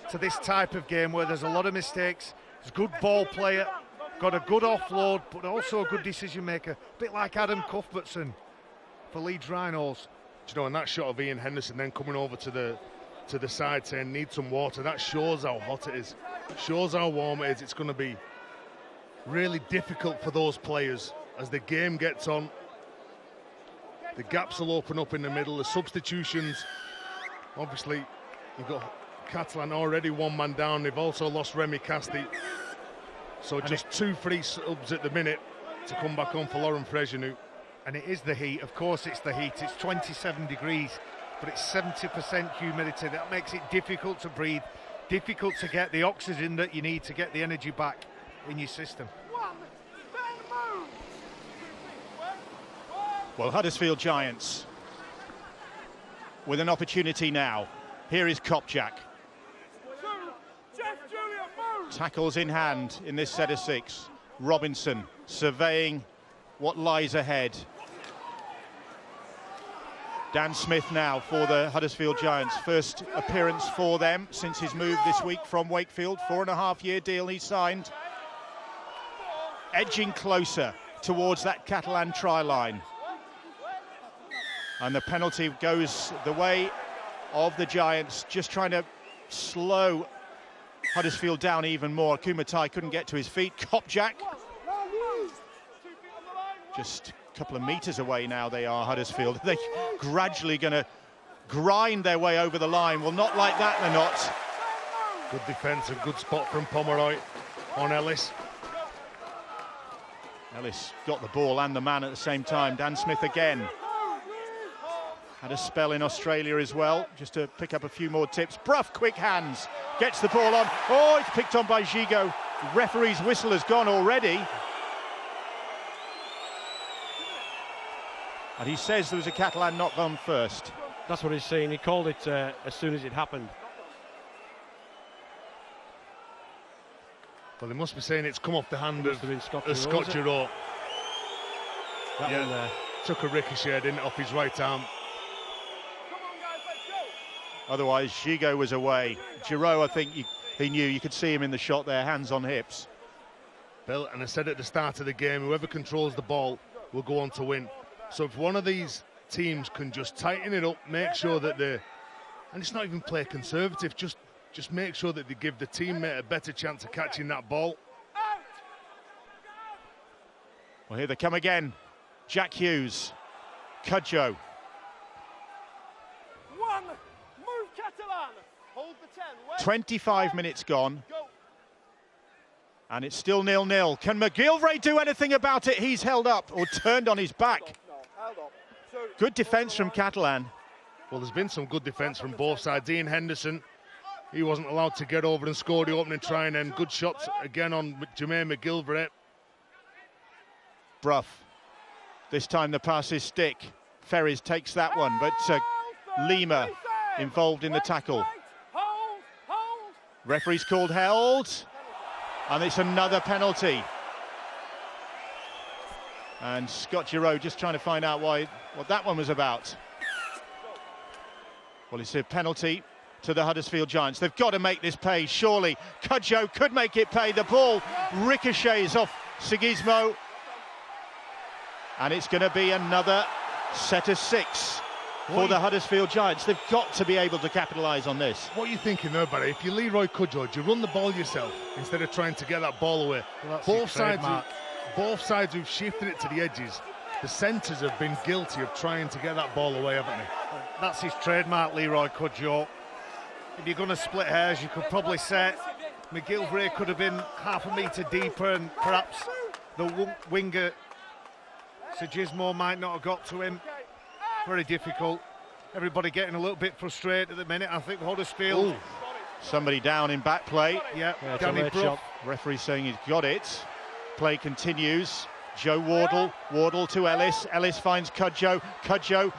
to this type of game where there's a lot of mistakes. He's a good ball player, got a good offload, but also a good decision maker. A bit like Adam Cuthbertson for Leeds Rhinos. Do you know, and that shot of Ian Henderson then coming over to the side saying need some water, that shows how hot it is. Shows how warm it is. It's going to be really difficult for those players as the game gets on. The gaps will open up in the middle, the substitutions. Obviously, you've got Catalan already one man down. They've also lost Remy Casti. So just 2 free subs at the minute to come back on for Lauren Frejanu. And it is the heat, of course it's the heat. It's 27 degrees, but it's 70% humidity. That makes it difficult to breathe, difficult to get the oxygen that you need to get the energy back in your system. Well, Huddersfield Giants with an opportunity now. Here is Kopjak. Tackles in hand in this set of 6. Robinson surveying what lies ahead. Dan Smith now for the Huddersfield Giants. First appearance for them since his move this week from Wakefield. 4.5-year deal he signed. Edging closer towards that Catalan try line. And the penalty goes the way of the Giants, just trying to slow Huddersfield down even more. Kumatai couldn't get to his feet. Kopjak just a couple of metres away now they are, Huddersfield. They're gradually going to grind their way over the line. Well, not like that, they're not. Good defence, a good spot from Pomeroy on Ellis. Ellis got the ball and the man at the same time. Dan Smith again. Had a spell in Australia as well, just to pick up a few more tips. Brough, quick hands, gets the ball on. Oh, it's picked on by Gigot. Referee's whistle has gone already. And he says there was a Catalan knock on first. That's what he's saying. He called it as soon as it happened. Well, they must be saying it's come off the hand of Scott Giroux. That one there. Took a ricochet, didn't it, off his right arm. Otherwise, Gigot was away. Giroux, I think he knew. You could see him in the shot there, hands on hips. Bill, and I said at the start of the game, whoever controls the ball will go on to win. So if one of these teams can just tighten it up, make sure that and it's not even play conservative, just make sure that they give the teammate a better chance of catching that ball. Well, here they come again. Jack Hughes, Cudjoe. Move, Catalan. Hold the 10. Wait. 25 minutes gone. And it's still 0-0. Can McGilvray do anything about it? He's held up or turned on his back. Good defence from Catalan. Well, there's been some good defence from both sides. Ian Henderson, he wasn't allowed to get over and score the opening try, and then good shots again on Jermaine McGilvray. Brough. This time the pass is stick. Ferries takes that one, but Lima involved in the tackle. Referee's called held, and it's another penalty. And Scott Giroux just trying to find out what that one was about. Well, it's a penalty to the Huddersfield Giants. They've got to make this pay, surely. Cudjoe could make it pay. The ball ricochets off Sigismo. And it's going to be another set of 6 for the Huddersfield Giants. They've got to be able to capitalise on this. What are you thinking there, Barry? If you're Leroy Cudjoe, do you run the ball yourself instead of trying to get that ball away? Well, both sides who've shifted it to the edges, the centres have been guilty of trying to get that ball away, haven't they? That's his trademark, Leroy Cudjoe. If you're going to split hairs, you could probably say McGilvray could have been half a metre deeper, and perhaps the winger Sigismo might not have got to him. Very difficult. Everybody getting a little bit frustrated at the minute. I think Huddersfield. Ooh. Somebody down in back play. Yeah, it's a Danny late Brough. shot. Referee saying he's got it. Play continues. Joe Wardle. Wardle to Ellis. Ellis finds Cudjoe. Cudjoe.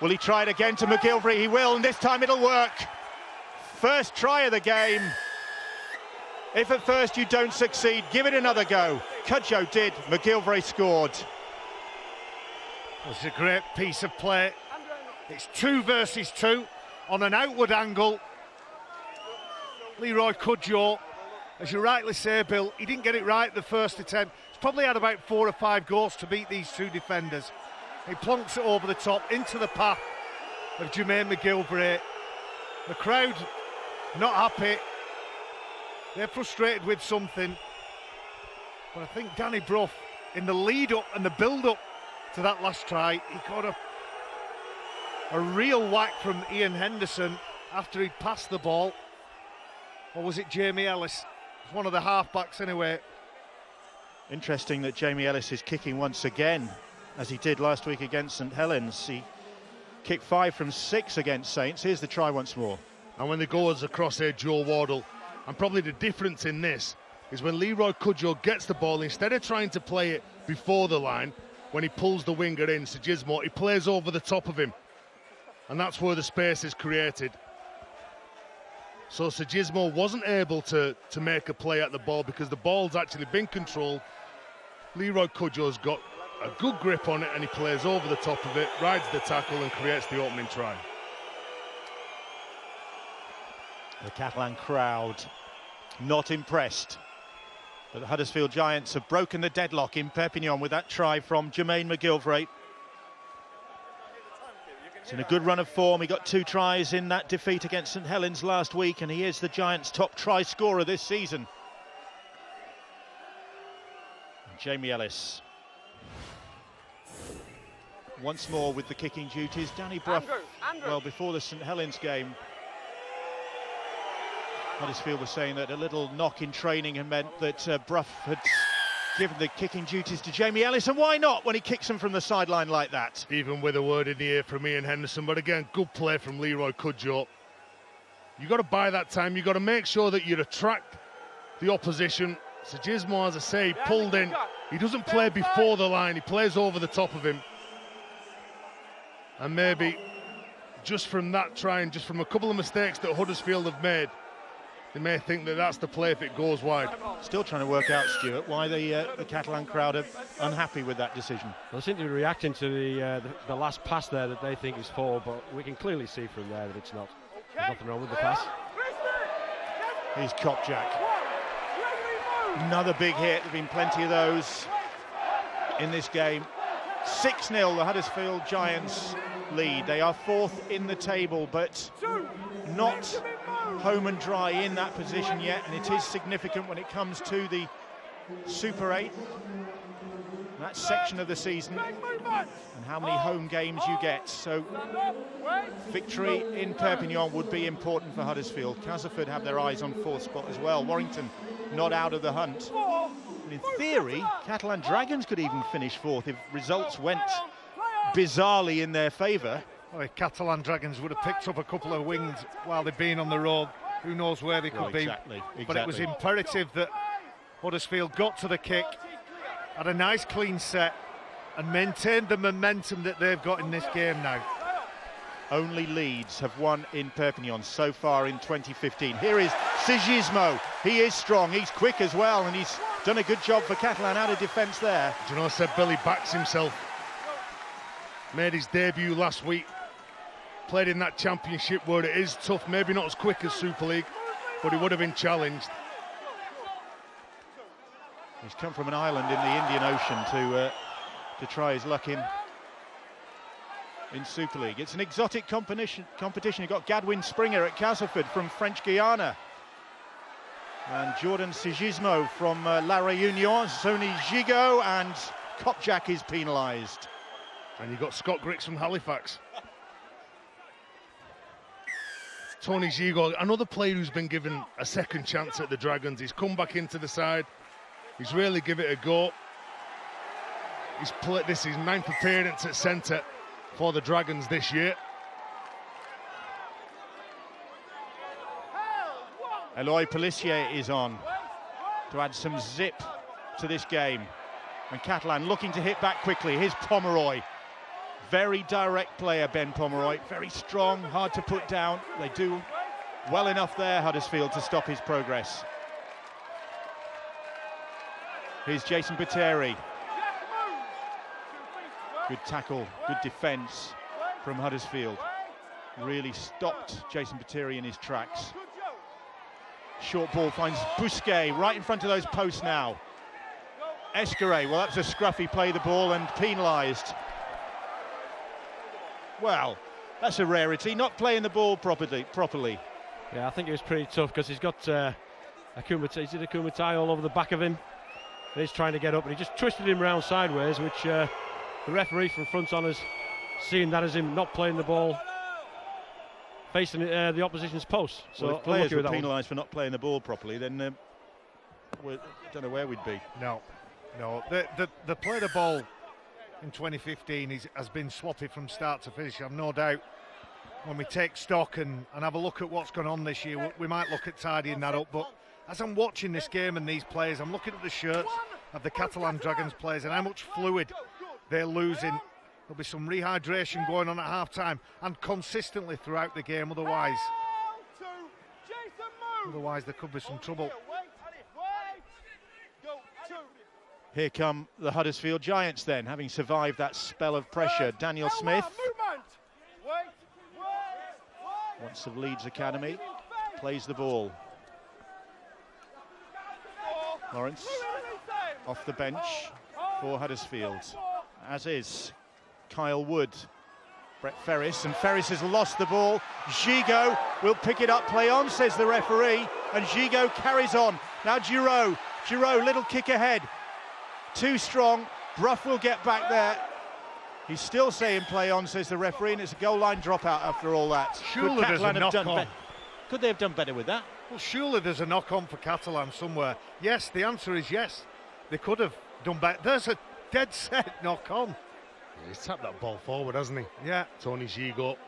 Will he try it again to McGilvray? He will, and this time it'll work. First try of the game. If at first you don't succeed, give it another go. Cudjoe did. McGilvray scored. It's a great piece of play. It's 2 versus 2 on an outward angle. Leroy Cudjoe, as you rightly say, Bill, he didn't get it right the first attempt. He's probably had about 4 or 5 goals to beat these 2 defenders. He plonks it over the top into the path of Jermaine McGilvray. The crowd not happy. They're frustrated with something. But I think Danny Brough, in the lead-up and the build-up to that last try, he got a real whack from Ian Henderson after he'd passed the ball. Or was it Jamie Ellis? It's one of the half-backs anyway. Interesting that Jamie Ellis is kicking once again, as he did last week against St Helens. He kicked 5 from 6 against Saints. Here's the try once more. And when the goal's across here, Joe Wardle. And probably the difference in this is when Leroy Cudjoe gets the ball, instead of trying to play it before the line, when he pulls the winger in, Sigismo, he plays over the top of him. And that's where the space is created. So Sigismo wasn't able to make a play at the ball because the ball's actually been controlled. Leroy Cudjoe's got a good grip on it and he plays over the top of it, rides the tackle and creates the opening try. The Catalan crowd not impressed. But the Huddersfield Giants have broken the deadlock in Perpignan with that try from Jermaine McGilvray. He's in a good run of form. He got 2 tries in that defeat against St Helens last week, and he is the Giants' top try scorer this season. And Jamie Ellis once more with the kicking duties. Danny Brough, well, before the St Helens game, Huddersfield was saying that a little knock in training had meant that Brough had given the kicking duties to Jamie Ellis, and why not when he kicks them from the sideline like that? Even with a word in the ear from Ian Henderson, but again, good play from Leroy Cudjoe. You've got to buy that time, you've got to make sure that you attract the opposition. Sigismo, as I say, pulled in. He doesn't play before the line, he plays over the top of him. And maybe just from that try and just from a couple of mistakes that Huddersfield have made, they may think that that's the play if it goes wide. Still trying to work out, Stuart, why the Catalan crowd are unhappy with that decision. They seem to be reacting to the last pass there that they think is for, but we can clearly see from there that it's not. There's nothing wrong with the pass. Here's Kopjak. Another big hit. There have been plenty of those in this game. 6-0, the Huddersfield Giants lead. They are 4th in the table, but not home and dry in that position yet, and it is significant when it comes to the Super 8, that section of the season, and how many home games you get. So victory in Perpignan would be important for Huddersfield. Castleford have their eyes on 4th spot as well. Warrington not out of the hunt. And in theory, Catalan Dragons could even finish 4th if results went bizarrely in their favour. Well, if Catalan Dragons would have picked up a couple of wins while they've been on the road, who knows where they could be. But it was imperative that Huddersfield got to the kick, had a nice clean set and maintained the momentum that they've got in this game now. Only Leeds have won in Perpignan so far in 2015. Here is Sigismo. He is strong, he's quick as well, and he's done a good job for Catalan out of defence there. Do you know, I said Billy backs himself. Made his debut last week. Played in that championship where it is tough, maybe not as quick as Super League, but he would have been challenged. He's come from an island in the Indian Ocean to try his luck in Super League. It's an exotic competition. You've got Gadwin Springer at Castleford from French Guiana, and Jordan Sigismo from La Réunion. Sony Gigot and Kopjak is penalised. And you've got Scott Griggs from Halifax. Tony Gigot, another player who's been given a second chance at the Dragons. He's come back into the side. He's really given it a go. He's played this is his 9th appearance at centre for the Dragons this year. Eloy Pellissier is on to add some zip to this game. And Catalan looking to hit back quickly. Here's Pomeroy. Very direct player, Ben Pomeroy. Very strong, hard to put down. They do well enough there, Huddersfield, to stop his progress. Here's Jason Bateri. Good tackle, good defence from Huddersfield. Really stopped Jason Bateri in his tracks. Short ball finds Bousquet right in front of those posts now. Escaré, well, that's a scruffy play the ball and penalised. Well, that's a rarity, not playing the ball properly. Yeah, I think it was pretty tough because he's got Akumatai all over the back of him. And he's trying to get up, and he just twisted him round sideways, which the referee from front on has seen that as him not playing the ball facing the opposition's post. So well, if players were penalised for not playing the ball properly, then I don't know where we'd be. No. The play of the ball in 2015 has been sloppy from start to finish. I've no doubt when we take stock and have a look at what's gone on this year, we might look at tidying that up. But as I'm watching this game and these players, I'm looking at the shirts of the Catalan Dragons players and how much fluid they're losing. There'll be some rehydration going on at half-time and consistently throughout the game, otherwise there could be some trouble. Here come the Huddersfield Giants then, having survived that spell of pressure. Daniel Smith, once of Leeds Academy, plays the ball. Lawrence off the bench for Huddersfield, as is Kyle Wood. Brett Ferris, and Ferris has lost the ball. Gigot will pick it up, play on, says the referee, and Gigot carries on. Now Giroud, little kick ahead. Too strong, Brough will get back there. He's still saying play on, says the referee, and it's a goal line dropout after all that. Surely there's a knock-on. Could they have done better with that? Well, surely there's a knock-on for Catalan somewhere. Yes, the answer is yes. They could have done better. There's a dead set knock-on. Yeah, he's tapped that ball forward, hasn't he? Yeah. Tony Gigot.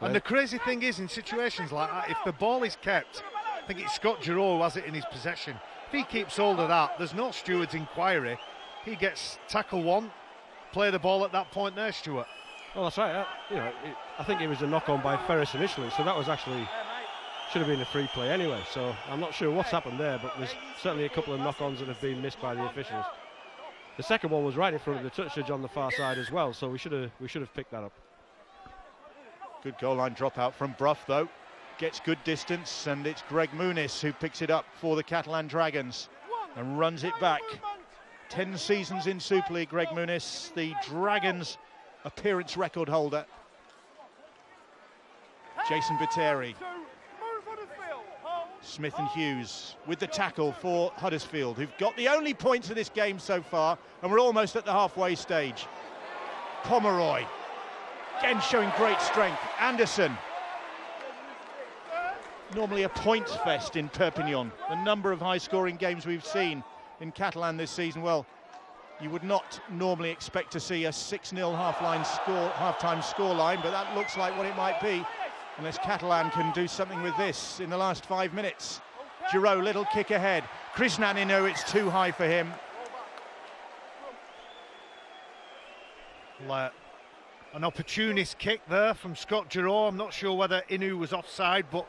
And the crazy thing is, in situations like that, if the ball is kept, I think it's Scott Giroud who has it in his possession. If he keeps hold of that, there's no steward's inquiry. He gets tackle one, play the ball at that point there, Stuart. Well, that's right. I think it was a knock-on by Ferris initially, so that was actually should have been a free play anyway. So I'm not sure what's happened there, but there's certainly a couple of knock-ons that have been missed by the officials. The second one was right in front of the touchage on the far side as well, so we should have picked that up. Good goal line dropout from Brough though. Gets good distance, and it's Greg Muniz who picks it up for the Catalan Dragons and runs it back. 10 seasons in Super League, Greg Muniz, the Dragons appearance record holder. Jason Bateri. Smith and Hughes with the tackle for Huddersfield, who've got the only points of this game so far, and we're almost at the halfway stage. Pomeroy, again showing great strength. Anderson. Normally a points fest in Perpignan. The number of high-scoring games we've seen in Catalan this season, well, you would not normally expect to see a 6-0 half-time scoreline, but that looks like what it might be, unless Catalan can do something with this in the last 5 minutes. Giroud, little kick ahead. Krishnan Inu, it's too high for him. An opportunist kick there from Scott Giroud. I'm not sure whether Inu was offside, but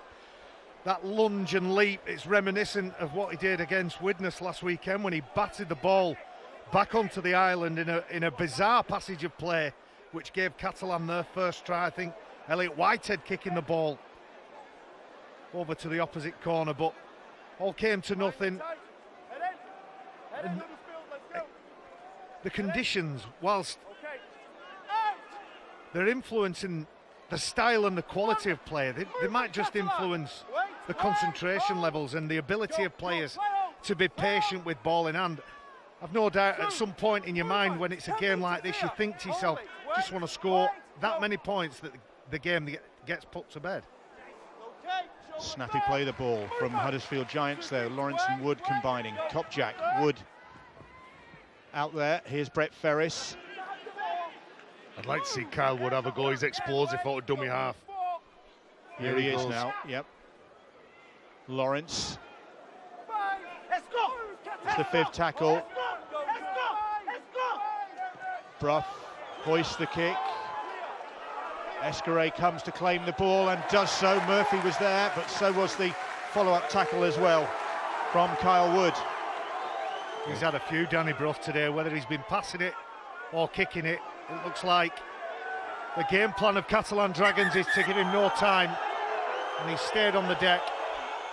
that lunge and leap, it's reminiscent of what he did against Widnes last weekend when he batted the ball back onto the island in a bizarre passage of play, which gave Catalan their first try. I think Elliot Whitehead kicking the ball over to the opposite corner, but all came to nothing. the conditions, whilst they're influencing the style and the quality of play, they might just influence the concentration levels and the ability of players to be patient with ball in hand. I've no doubt at some point in your mind when it's a game like this, you think to yourself, just want to score that many points that the game gets put to bed. Snappy play the ball from Huddersfield Giants there. Lawrence and Wood combining. Kopjak, Wood out there. Here's Brett Ferris. I'd like to see Kyle Wood have a go. He's explosive out of dummy half. Here he is now. Yep. Lawrence. It's the 5th tackle. Brough hoists the kick. Escaray comes to claim the ball and does so. Murphy was there, but so was the follow-up tackle as well from Kyle Wood. He's had a few, Danny Brough, today. Whether he's been passing it or kicking it, it looks like the game plan of Catalan Dragons is to give him no time, and he stayed on the deck.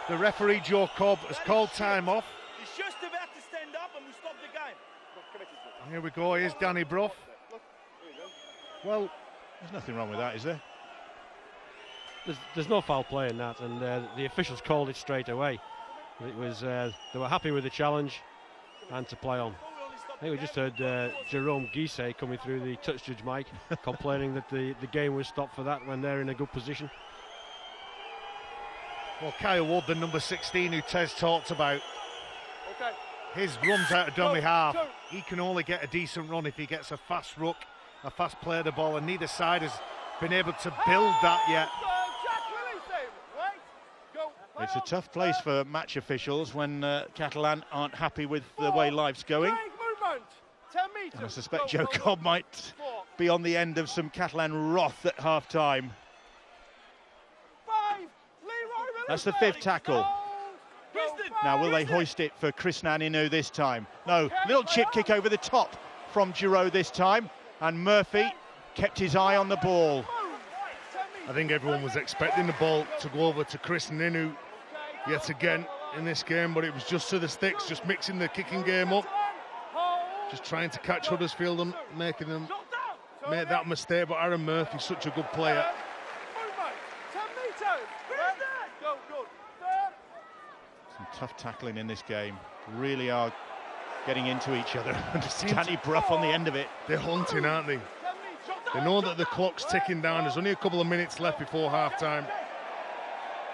The referee, Joe Cobb, has called time off. He's just about to stand up and we stop the game. And here we go, here's Danny Brough. Well, there's nothing wrong with that, is there? There's no foul play in that, and the officials called it straight away. It was they were happy with the challenge and to play on. I think we just heard Jerome Guisset coming through the touch judge mic complaining that the game was stopped for that when they're in a good position. Well, Kyle Wood, the number 16 who Tez talked about, his runs out of dummy half. He can only get a decent run if he gets a fast ruck, a fast play of the ball, and neither side has been able to build that yet. It's a tough place for match officials when Catalan aren't happy with the way life's going. And I suspect Joe Cobb might be on the end of some Catalan wrath at half-time. That's the 5th tackle. Now, will they hoist it for Krishnan Inu this time? No, little chip kick over the top from Giroud this time. And Murphy kept his eye on the ball. I think everyone was expecting the ball to go over to Krishnan Inu yet again in this game, but it was just to the sticks, just mixing the kicking game up. Just trying to catch Huddersfield and making them make that mistake, but Aaron Murphy's such a good player. Some tough tackling in this game. Really are getting into each other. Danny Brough on the end of it. They're hunting, aren't they? They know that the clock's ticking down. There's only a couple of minutes left before half-time.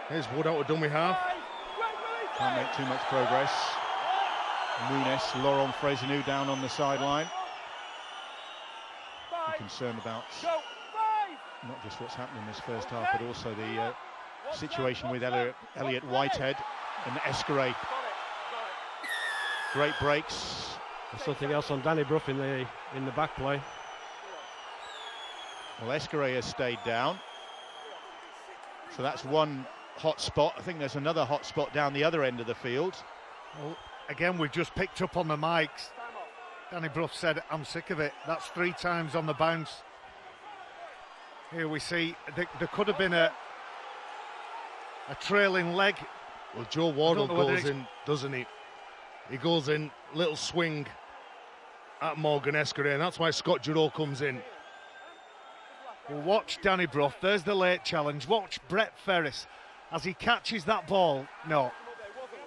Here's Wood out of dummy half. Can't make too much progress. Nunes, Laurent Fresinu down on the sideline. I'm concerned about not just what's happened in this first half, but also the situation with Elliot Whitehead and Escaray. Great breaks. There's something else on Danny Brough in the back play. Well, Escaray has stayed down. So that's one hot spot. I think there's another hot spot down the other end of the field. Well, again, we've just picked up on the mics. Danny Brough said, I'm sick of it. That's 3 times on the bounce. Here we see, there could have been a trailing leg. Well, Joe Wardle goes in, doesn't he? He goes in, little swing at Morgan Escaray, and that's why Scott Giroud comes in. Well, watch Danny Brough. There's the late challenge. Watch Brett Ferris as he catches that ball. No,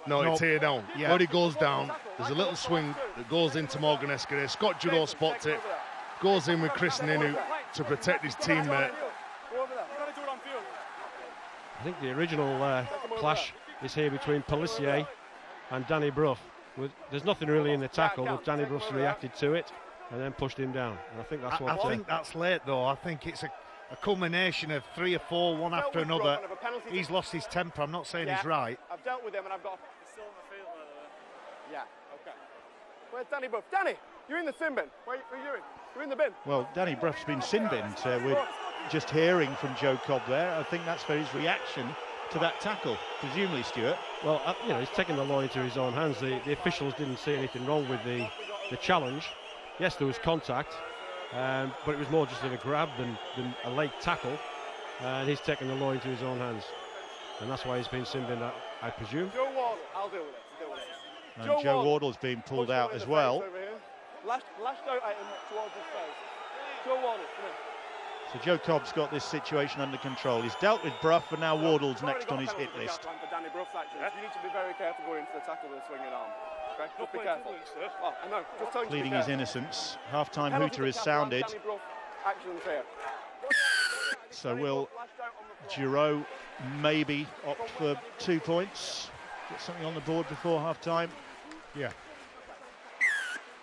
it's here down. Yeah. When he goes down, there's a little swing that goes into Morgan Escaray. Scott Giroud spots it, goes in with Krishnan Inu to protect his teammate. I think the original clash is here between Pelissier and Danny Brough. There's nothing really in the tackle, but Danny Brough's reacted to it and then pushed him down. And I think that's what. I think that's late, though. I think it's a culmination of 3 or 4, one after another. He's lost his temper. I'm not saying he's right. I've dealt with him and I've got. Still in the field, by the way. Yeah. Okay. Where's Danny Brough? Danny, you're in the sin bin. Where are you doing? You're in the bin. Well, Danny Brough's been sin binned. We're just hearing from Joe Cobb there. I think that's for his reaction to that tackle, presumably, Stuart. Well, he's taken the law into his own hands. The officials didn't see anything wrong with the challenge. Yes, there was contact, but it was more just a grab than a late tackle, and he's taken the law into his own hands, and that's why he's been sin binned, I presume. Joe Wardle, I'll deal with it. And Joe Wardle's been pulled out as well. lashed out at him towards his face. Joe Warner, come here. So Joe Cobb's got this situation under control. He's dealt with Brough, and now Wardle's next on his hit list. For Danny Bruff's actions. You need to be very careful going into the tackle with a swinging arm. Okay, just be careful. Oh, I know. Just tell him Pleading to be his careful. innocence. Half-time hooter is sounded. Danny Bruff actions here. So will Giroud maybe opt for 2 points? Get something on the board before half-time? Yeah.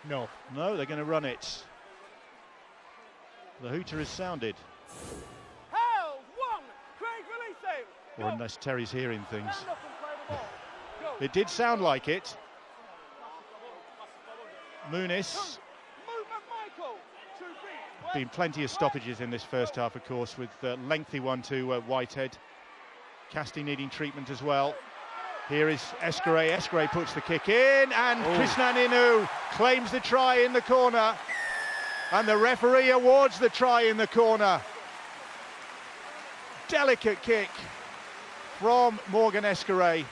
No. No, they're going to run it. The hooter is sounded. Held one. Craig releasing. Or unless Terry's hearing things. Stand up and play the ball. Go. It did sound like it. Muniz. Movement, Michael. 2 feet. Been plenty of stoppages in this first half, of course, with lengthy one to Whitehead. Casti needing treatment as well. Here is Escaré. Escaré puts the kick in, and Krishnan Inu claims the try in the corner. And the referee awards the try in the corner. Delicate kick from Morgan Escaré,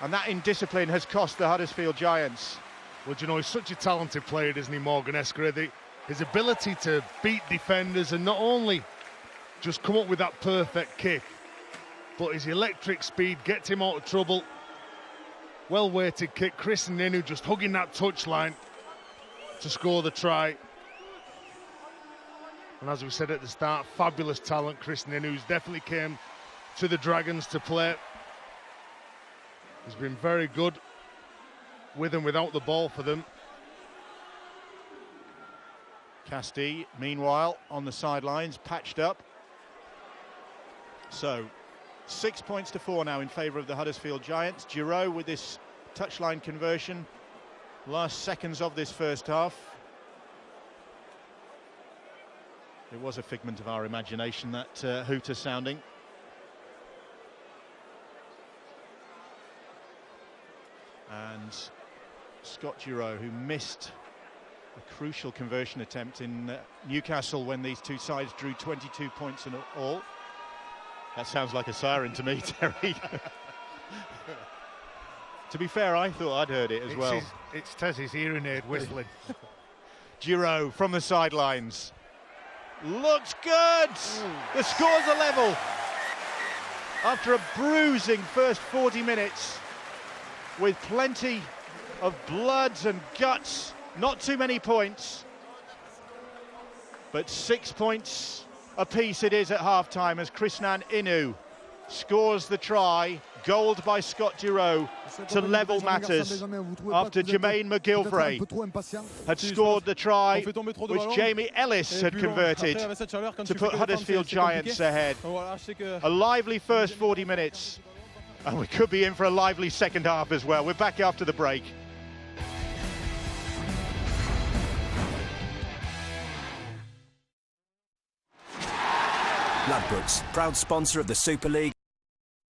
and that indiscipline has cost the Huddersfield Giants. Well, do you know, he's such a talented player, isn't he, Morgan Escaré? His ability to beat defenders and not only just come up with that perfect kick, but his electric speed gets him out of trouble. Well-weighted kick. Chris Ninu just hugging that touchline to score the try. And as we said at the start, fabulous talent, Chris Ninu, who's definitely came to the Dragons to play. He's been very good with and without the ball for them. Casti, meanwhile, on the sidelines, patched up. So, 6 points to 4 now in favour of the Huddersfield Giants. Giroud with this touchline conversion. Last seconds of this first half. It was a figment of our imagination, that hooter sounding. And Scott Giroud, who missed a crucial conversion attempt in Newcastle when these two sides drew 22 points in all. That sounds like a siren to me, Terry. To be fair, I thought I'd heard it as well. It's Tez's hearing aid whistling. Giroud from the sidelines. Looks good! The score's a level. After a bruising first 40 minutes, with plenty of blood and guts, not too many points, but 6 points apiece it is at half-time as Krishnan Inu scores the try, goaled by Scott Giroud, to level matters after Jermaine McGilvray had scored the try which Jamie Ellis had converted to put Huddersfield Giants ahead. A lively first 40 minutes, and we could be in for a lively second half as well. We're back after the break. Ladbrokes, proud sponsor of the Super League.